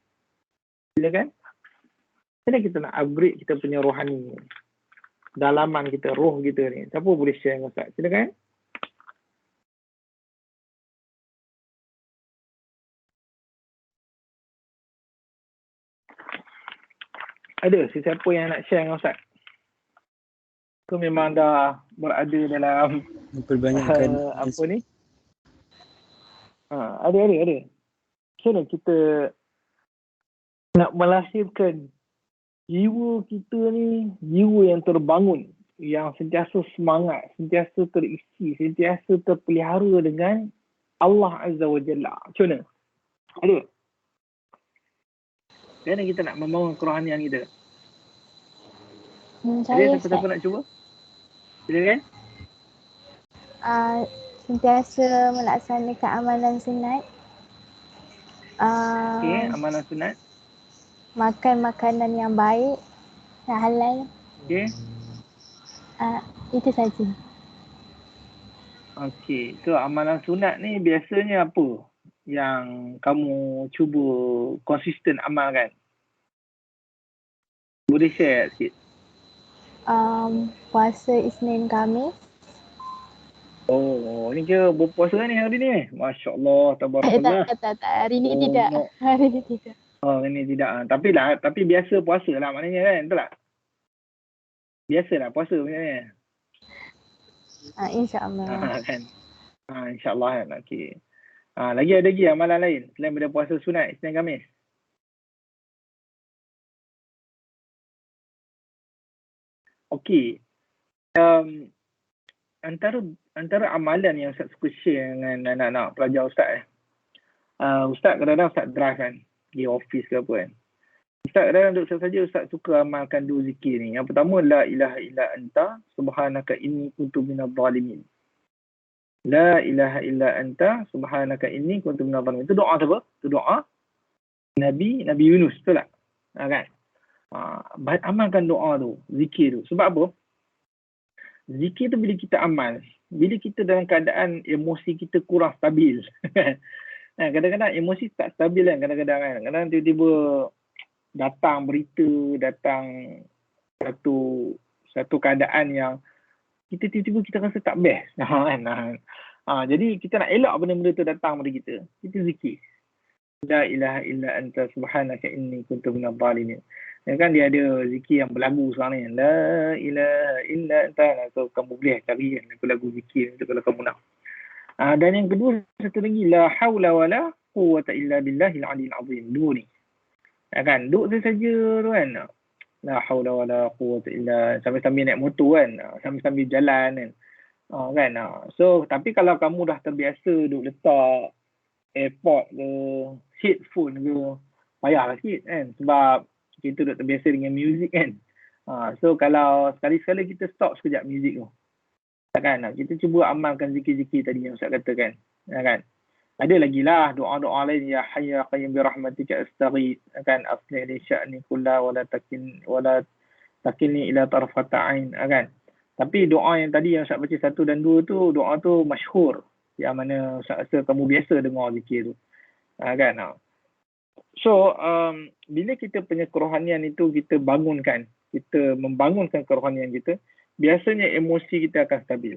Silakan. Macam mana kita nak upgrade kita punya rohani ni? Dalaman kita, roh kita ni. Siapa boleh share dengan Ustaz? Silakan. Ada sesiapa yang nak share dengan Ustaz? Ke memang dah berada dalam memperbanyakkan apa ni? Ada. Macam mana kita nak melahirkan jiwa kita ni, jiwa yang terbangun, yang sentiasa semangat, sentiasa terisi, sentiasa terpelihara dengan Allah Azza wa Jalla. Macam mana? Ada? Macam mana kita nak membangun kerohanian kita? Ada Saya siapa-siapa Ustaz. nak cuba? Silakan. Sentiasa melaksanakan amalan sunat. Okey, Uh, amalan sunat. Makan makanan yang baik, yang halal. Okey. Itu saja. Okey. So amalan sunat ni biasanya apa yang kamu cuba konsisten amalkan? Boleh share sikit? Puasa Isnin Khamis. Oh, ni kira berpuasa ni hari ni. Masya Allah, tabarakallah. Tak. Hari ni Oh, tidak. no. Hari ni tidak. Oh, ini tidak. Tapi biasa puasa lah maknanya kan, betul tak? Biasa lah puasa maknanya. InsyaAllah. Kan. InsyaAllah kan. Okey. Lagi ada lagi amalan lain selain daripada puasa sunat Isnin Khamis? Okey. Antara amalan yang Ustaz suka share dengan anak-anak pelajar Ustaz Ustaz kadang-kadang Ustaz drive kan, di office ke apa kan. Ustaz kadang-kadang duduk saja Ustaz suka amalkan dua zikir ni. Yang pertama, la ilaha illa anta subhanaka inni kuntu minadh dhalimin. La ilaha illa anta subhanaka inni kuntu minadh dhalimin. Itu doa apa? Itu doa Nabi Yunus, betul tak? Kan? Amalkan doa tu, zikir tu. Sebab apa? Zikir tu bila kita amal, bila kita dalam keadaan emosi kita kurang stabil. Kadang-kadang emosi tak stabil kan, kadang-kadang kan. Kadang tiba-tiba datang berita, datang satu keadaan yang kita tiba-tiba kita rasa tak best. Kan? Jadi kita nak elak benda-benda tu datang pada kita. Kita zikir. La ilaha illa anta subhanaka inni kuntu minadh dhalimin. Kan dia ada zikir yang berlagu sekarang ni. La ilaha illa anta. So kamu boleh cari lagu zikir tu kalau kamu nak. Dan yang kedua, satu lagi, la haula wala quwwata illa billahil aliyil azim. Dua ni. Kan duduk saja tu kan. La haula wala quwwata illa, sambil-sambil naik motor kan, sambil-sambil jalan kan. Kan. So tapi kalau kamu dah terbiasa duduk letak AirPod ke, headphone ke, payahlah sikit kan, sebab kita dah terbiasa dengan muzik kan. So kalau sekali-sekala kita stop sekejap muzik tu, kan, kita cuba amalkan zikir-zikir tadi yang Ustaz katakan, kan. Ada lagi lah doa-doa lain, ya hayya qayyum bi rahmatika astaghith, kan, aslih li sya'ni kullah wala takilni ila tarfata ain, kan. Tapi doa yang tadi yang Ustaz baca 1 dan 2 tu, doa tu masyhur, yang mana Ustaz rasa kamu biasa dengar zikir tu. Kan. So bila kita punya kerohanian itu kita bangunkan, kita membangunkan kerohanian kita, biasanya emosi kita akan stabil.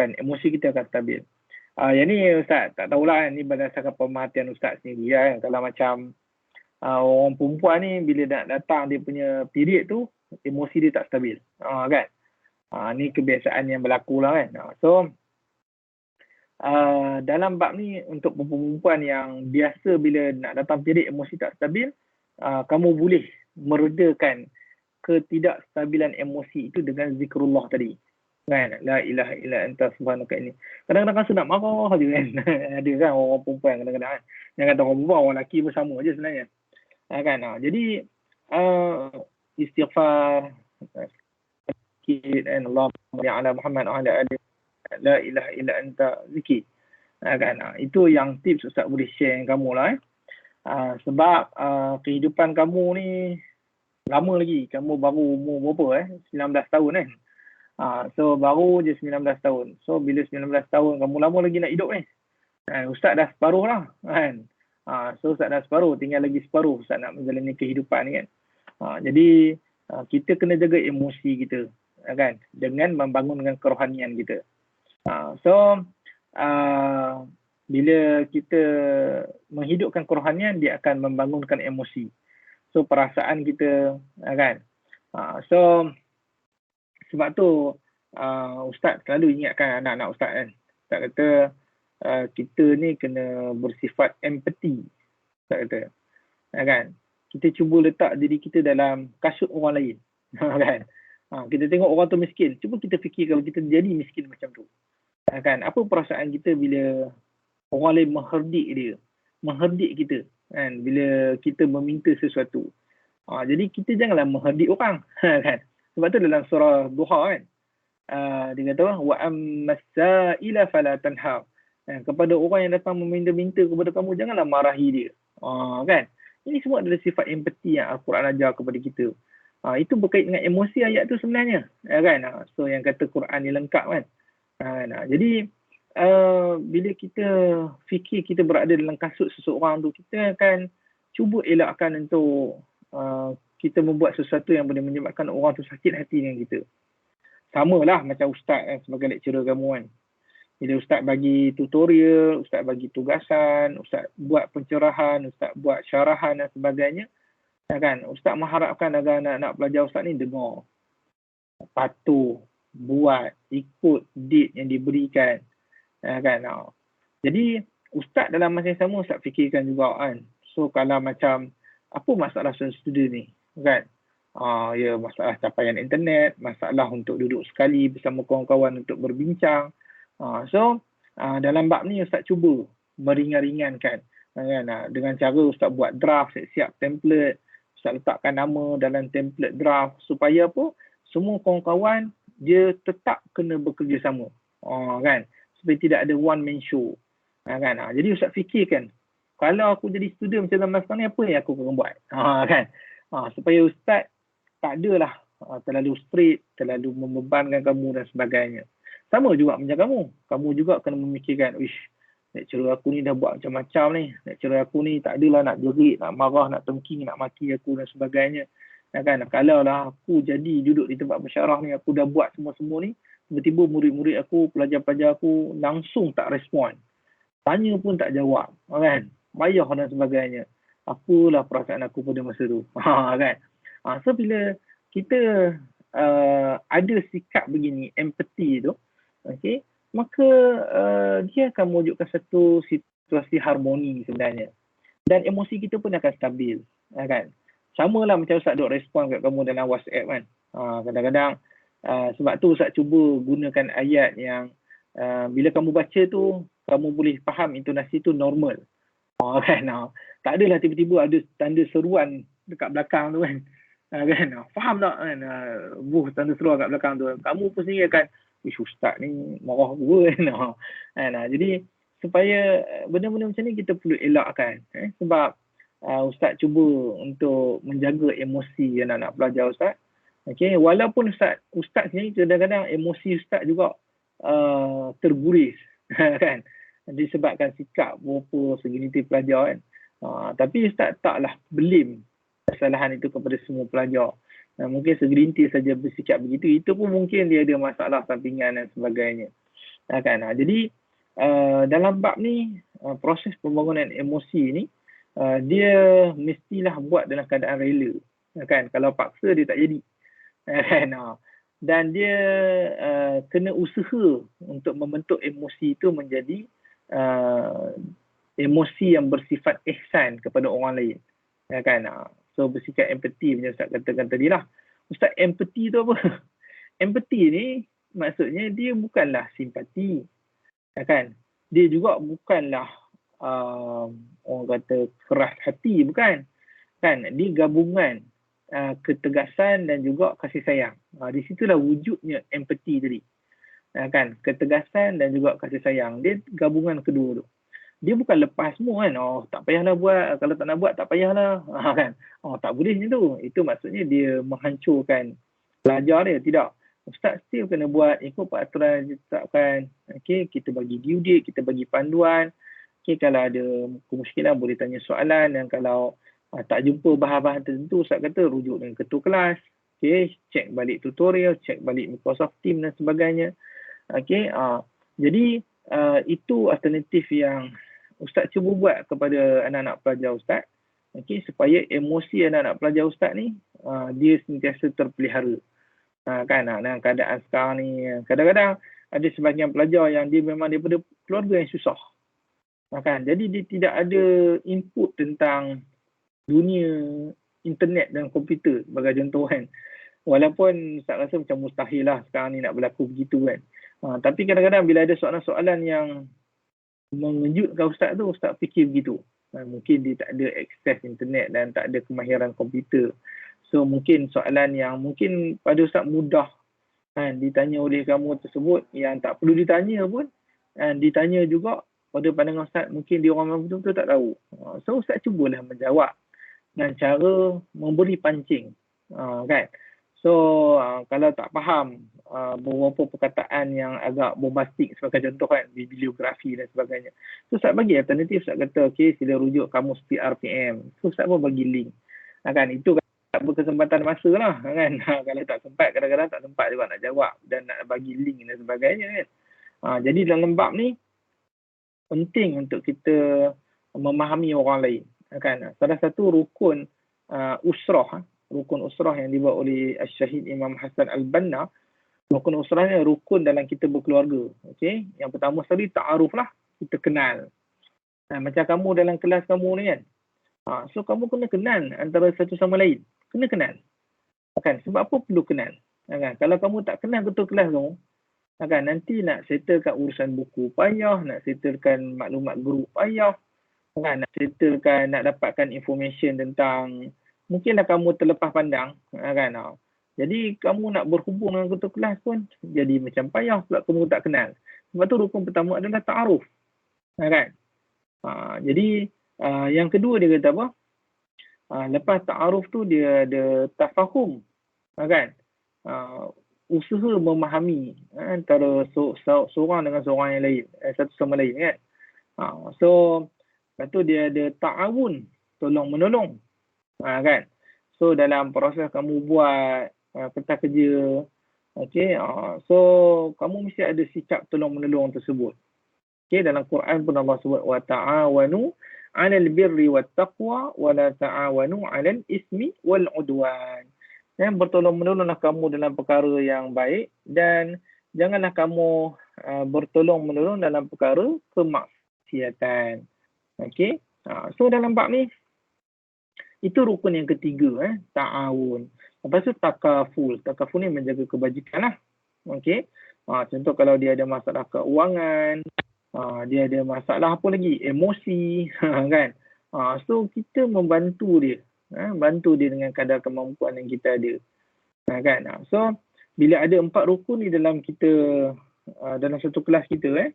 Kan, emosi kita akan stabil. Yang ni Ustaz tak tahulah kan, ni berdasarkan pemerhatian Ustaz sendiri kan. Kalau macam orang perempuan ni bila nak datang dia punya period tu, emosi dia tak stabil. Kan. Ni kebiasaan yang berlaku lah kan. So dalam bab ni untuk perempuan yang biasa bila nak datang period emosi tak stabil, kamu boleh meredakan ketidakstabilan emosi itu dengan zikrullah tadi. Kan, la ilaha illa anta subhanaka inni. Kadang-kadang rasa nak marah je kan. Ada kan orang perempuan kadang-kadang kan. Yang kata orang perempuan, orang lelaki pun sama je sebenarnya. Kan. Jadi istighfar, zikir, Allahumma ala Muhammad wa ala ali, la ilaha illa anta, zikir. Kan. Itu yang tips Ustaz boleh share dengan kamu lah. Sebab kehidupan kamu ni lama lagi. Kamu baru umur berapa 19 tahun kan. So baru je 19 tahun. So bila 19 tahun kamu lama lagi nak hidup ni. Ustaz dah separuh lah kan. So Ustaz dah separuh, tinggal lagi separuh Ustaz nak menjalani kehidupan ni kan. Jadi kita kena jaga emosi kita kan, dengan membangunkan kerohanian kita. So bila kita menghidupkan kerohanian, dia akan membangunkan emosi. So perasaan kita kan. So sebab tu Ustaz selalu ingatkan anak-anak Ustaz kan. Ustaz kata kita ni kena bersifat empati. Ustaz kata. Kan? Kita cuba letak diri kita dalam kasut orang lain. Kan? Kita tengok orang tu miskin. Cuba kita fikir kalau kita jadi miskin macam tu. Kan? Apa perasaan kita bila orang lain mengherdik dia. Mengherdik kita. Kan? Bila kita meminta sesuatu. Jadi kita janganlah menghardik orang. Kan? Sebab tu dalam surah Duha kan, dia kata wa ammas-sa'ila fala tanhar. Kepada orang yang datang meminta-minta kepada kamu, janganlah marahi dia. Kan? Ini semua adalah sifat empati yang Al-Quran ajar kepada kita. Itu berkait dengan emosi ayat tu sebenarnya. Kan? So yang kata Quran ni lengkap kan. Jadi bila kita fikir kita berada dalam kasut seseorang tu, kita akan cuba elakkan untuk kita membuat sesuatu yang boleh menyebabkan orang tu sakit hati dengan kita. Sama lah macam ustaz sebagai lecturer kamu kan. Bila ustaz bagi tutorial, ustaz bagi tugasan, ustaz buat pencerahan, ustaz buat syarahan dan sebagainya, kan? Ustaz mengharapkan agar anak-anak pelajar ustaz ni dengar, patuh, buat, ikut date yang diberikan, kan? Jadi ustaz dalam masa yang sama ustaz fikirkan juga kan. So kalau macam apa masalah student ni, kan? Ya masalah capaian internet, masalah untuk duduk sekali bersama kawan-kawan untuk berbincang. So dalam bab ni ustaz cuba meringan-ringankan kan, dengan cara ustaz buat draft, siap template, ustaz letakkan nama dalam template draft supaya apa, semua kawan-kawan dia tetap kena bekerjasama, kan, supaya tidak ada one man show, kan. Jadi ustaz fikirkan kalau aku jadi student macam zaman sekarang ni, apa yang aku akan buat, kan, supaya ustaz tak adalah terlalu strict, terlalu membebankan kamu dan sebagainya. Sama juga macam kamu juga kena memikirkan, lecturer aku ni dah buat macam-macam ni, lecturer aku ni tak adalah nak jerit, nak marah, nak tengking, nak maki aku dan sebagainya. Kan? Kalau lah aku jadi duduk di tempat pensyarah ni, aku dah buat semua-semua ni, tiba-tiba murid-murid aku, pelajar-pelajar aku langsung tak respon, tanya pun tak jawab, kan, payah dan sebagainya. Apalah perasaan aku pada masa tu, kan. So bila kita ada sikap begini, empathy tu, okay, maka dia akan mewujudkan satu situasi harmoni sebenarnya. Dan emosi kita pun akan stabil, kan. Sama lah macam Ustaz duk respon kat kamu dalam WhatsApp kan. Kadang-kadang sebab tu Ustaz cuba gunakan ayat yang bila kamu baca tu, kamu boleh faham intonasi tu normal. Kan. Tak adalah tiba-tiba ada tanda seruan dekat belakang tu kan. Kan. Faham tak kan? Tanda seruan kat belakang tu. Kamu pun sendiri akan, ustaz ni marah aku kan. Jadi supaya benda-benda macam ni kita perlu elakkan, sebab ustaz cuba untuk menjaga emosi anak-anak pelajar ustaz. Okay, walaupun ustaz ni kadang-kadang emosi ustaz juga terguris kan, disebabkan sikap beberapa segelintir pelajar kan. Tapi ustaz taklah blame kesalahan itu kepada semua pelajar. Mungkin segelintir saja bersikap begitu, itu pun mungkin dia ada masalah sampingan dan sebagainya, kan. Jadi dalam bab ni, proses pembangunan emosi ni dia mestilah buat dalam keadaan rela, kan. Kalau paksa dia tak jadi, kan. Dan dia kena usaha untuk membentuk emosi itu menjadi emosi yang bersifat ihsan kepada orang lain, kan. So bersikap empati macam Ustaz katakan tadi lah. Ustaz, empati tu apa? Empati ni maksudnya dia bukanlah simpati, kan. Dia juga bukanlah orang kata keras hati, bukan. Kan, dia gabungan ketegasan dan juga kasih sayang. Di situlah wujudnya empati tadi. Kan, ketegasan dan juga kasih sayang. Dia gabungan kedua tu. Dia bukan lepas semua kan, tak payahlah buat, kalau tak nak buat tak payahlah, kan. Tak boleh macam tu. Itu maksudnya dia menghancurkan pelajar dia. Tidak. Ustaz still kena buat ikut peraturan yang ditetapkan. Okay, kita bagi due date, kita bagi panduan. Okay, kalau ada kemusykilan boleh tanya soalan, dan kalau tak jumpa bahan-bahan tertentu, Ustaz kata rujuk dengan ketua kelas. Okay, cek balik tutorial, cek balik Microsoft Teams dan sebagainya. Okay, jadi itu alternatif yang Ustaz cuba buat kepada anak-anak pelajar Ustaz, okay, supaya emosi anak-anak pelajar Ustaz ni dia sentiasa terpelihara, kan. Dalam keadaan sekarang ni, kadang-kadang ada sebahagian pelajar yang dia memang daripada keluarga yang susah, kan. Jadi dia tidak ada input tentang dunia internet dan komputer sebagai contoh kan. Walaupun Ustaz rasa macam mustahil lah sekarang ni nak berlaku begitu kan. Tapi kadang-kadang bila ada soalan-soalan yang mengejutkan Ustaz tu, Ustaz fikir begitu. Mungkin dia tak ada akses internet dan tak ada kemahiran komputer. So mungkin soalan yang mungkin pada Ustaz mudah ditanya oleh kamu tersebut yang tak perlu ditanya pun, ditanya juga pada pandangan Ustaz, mungkin dia orang betul-betul tak tahu. So Ustaz cubalah menjawab dengan cara memberi pancing. Kan? So kalau tak faham beberapa perkataan yang agak bombastik sebagai contoh kan, bibliografi dan sebagainya. So Ustaz bagi alternatif, Ustaz kata okey, sila rujuk kamus PRPM. So Ustaz pun bagi link. Kan itu tak berkesempatan masa lah kan. Kalau tak sempat, kadang-kadang tak sempat juga nak jawab dan nak bagi link dan sebagainya kan. Jadi dalam bab ni penting untuk kita memahami orang lain kan. Salah satu rukun usrah yang dibuat oleh Syahid Imam Hasan Al-Banna, rukun usrah ni rukun dalam kita berkeluarga. Okey, yang pertama sekali ta'aruf lah, kita kenal. Macam kamu dalam kelas kamu ni kan. So kamu kena kenal antara satu sama lain. Kena kenal. Kan? Sebab apa perlu kenal? Kan? Kalau kamu tak kenal ketua kelas kamu, kan? Nanti nak settlekan urusan buku payah, nak settlekan maklumat guru payah, kan? Nak settlekan, nak dapatkan information tentang, mungkinlah kamu terlepas pandang. Kan? Jadi kamu nak berhubung dengan ketua kelas pun jadi macam payah sebab kamu tak kenal. Sebab tu rukun pertama adalah ta'aruf. Kan? Jadi yang kedua dia kata apa? Lepas ta'aruf tu dia ada tafahum. Kan? Usaha memahami antara seorang dengan seorang yang lain, satu sama lain kan. So lepas tu dia ada ta'awun, tolong menolong. Kan? So dalam proses kamu buat peta kerja, okey, so kamu mesti ada sikap tolong menolong tersebut. Okey, dalam Quran pun Allah sebut wa ta'awanu 'alal birri wat taqwa wa la ta'awanu 'alal ismi wal 'udwan. Bertolong-menolonglah kamu dalam perkara yang baik dan janganlah kamu bertolong-menolong dalam perkara kemaksiatan. Okey. So dalam bab ni itu rukun yang ketiga, ta'awun. Lepas tu takaful. Takaful ni menjaga kebajikan lah. Okey. Contoh kalau dia ada masalah keuangan, dia ada masalah apa lagi? Emosi, kan? So kita membantu dia. Bantu dia dengan kadar kemampuan yang kita ada. Kan? So bila ada 4 rukun ni dalam kita, dalam satu kelas kita,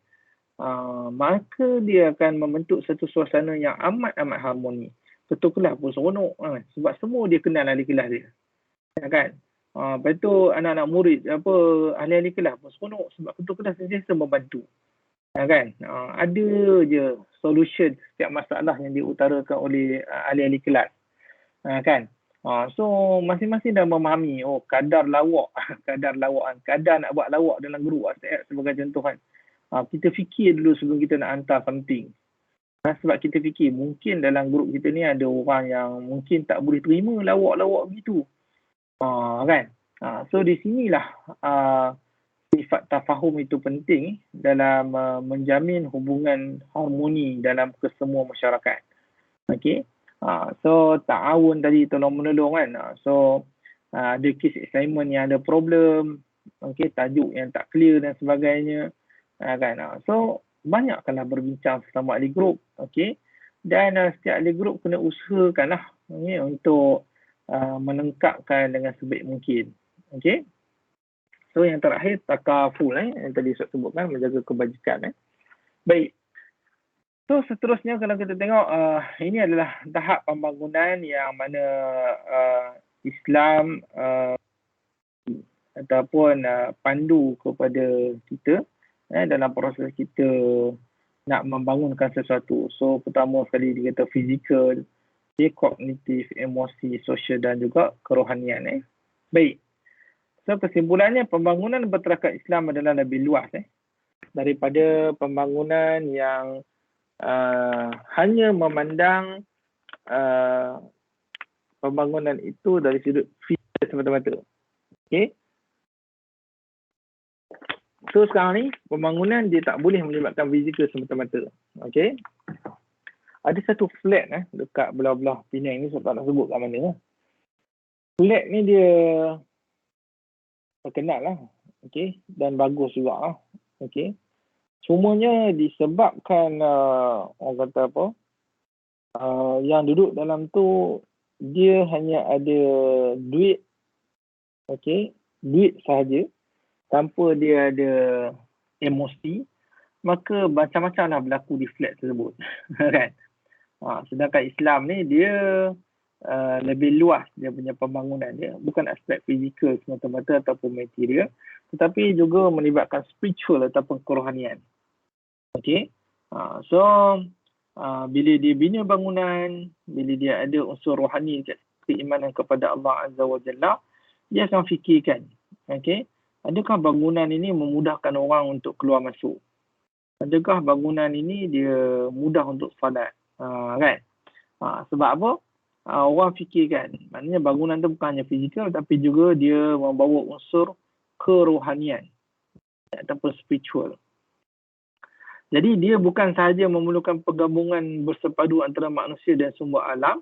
maka dia akan membentuk satu suasana yang amat-amat harmoni. Ketua kelas pun seronok sebab semua dia kenal ahli kelas dia. Kan? Lepas tu anak-anak murid, ahli-ahli kelas pun seronok sebab ketua kelas sentiasa membantu. Kan? Ada je solution setiap masalah yang diutarakan oleh ahli-ahli kelas. Kan? So masing-masing dah memahami kadar lawak, kadar nak buat lawak dalam grup WhatsApp sebagai contoh kan. Kita fikir dulu sebelum kita nak hantar something. Sebab kita fikir mungkin dalam grup kita ni ada orang yang mungkin tak boleh terima lawak-lawak begitu. Kan? So di sinilah sifat tafahum itu penting dalam menjamin hubungan harmoni dalam kesemua masyarakat. Okey. So ta'awun tadi tolong menolong kan. So ada case assignment yang ada problem, okey, tajuk yang tak clear dan sebagainya. Kan. So banyakkanlah berbincang sesama ahli grup, okey. Dan setiap ahli grup kena usahakanlah untuk melengkapkan dengan sebaik mungkin. Okey. So yang terakhir takaful yang tadi saya sebutkan, menjaga kebajikan. Baik. So seterusnya kalau kita tengok ini adalah tahap pembangunan yang mana Islam ataupun pandu kepada kita dalam proses kita nak membangunkan sesuatu. So pertama sekali dia kata fizikal, kognitif, emosi, sosial dan juga kerohanian. Baik. So kesimpulannya pembangunan berterakat Islam adalah lebih luas daripada pembangunan yang hanya memandang pembangunan itu dari sudut fizikal semata-mata. Okey. So sekarang ni pembangunan dia tak boleh melibatkan fizikal semata-mata. Okey. Ada satu flat dekat belah-belah Penang ni, saya tak nak sebut kat mana. Flat ni dia terkenal lah. Okey, dan bagus juga lah. Okey. Semuanya disebabkan orang kata apa? Yang duduk dalam tu dia hanya ada duit, okey, duit sahaja tanpa dia ada emosi, maka macam-macam lah berlaku di flat tersebut. Kan? Sedangkan Islam ni dia lebih luas dia punya pembangunan dia, bukan aspek fizikal semata-mata ataupun material, tetapi juga melibatkan spiritual ataupun kerohanian. Okey. So bila dia bina bangunan, bila dia ada unsur rohani, keimanan kepada Allah Azza wa Jalla, dia akan fikirkan, okey, adakah bangunan ini memudahkan orang untuk keluar masuk? Adakah bangunan ini dia mudah untuk solat? Kan? Sebab apa? Orang fikirkan, maknanya bangunan tu bukan hanya fizikal tapi juga dia membawa unsur kerohanian ataupun spiritual. Jadi dia bukan sahaja memerlukan penggabungan bersepadu antara manusia dan sumber alam.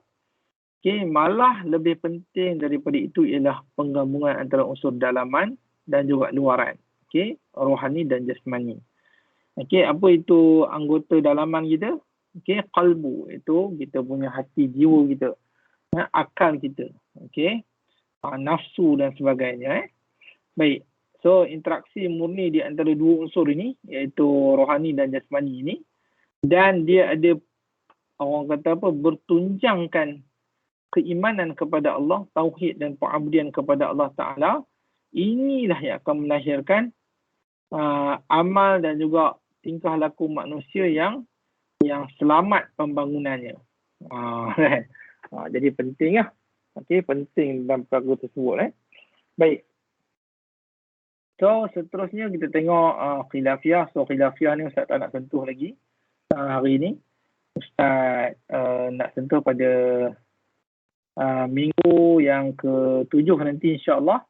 Okay, malah lebih penting daripada itu ialah penggabungan antara unsur dalaman dan juga luaran. Okay, rohani dan jasmani. Okay, apa itu anggota dalaman kita? Okay, qalbu, itu kita punya hati, jiwa kita. Akal kita. Okay, nafsu dan sebagainya. Baik. So, interaksi murni di antara dua unsur ini, iaitu rohani dan jasmani ini, dan dia ada, orang kata apa, bertunjangkan keimanan kepada Allah, tauhid dan pengabdian kepada Allah Ta'ala, inilah yang akan melahirkan amal dan juga tingkah laku manusia yang selamat pembangunannya. Jadi penting lah. Okay, penting dalam perkara tersebut. Baik. So, seterusnya kita tengok khilafiyah. So, khilafiyah ni Ustaz tak nak sentuh lagi hari ini. Ustaz nak sentuh pada minggu yang ke-7 nanti insyaAllah.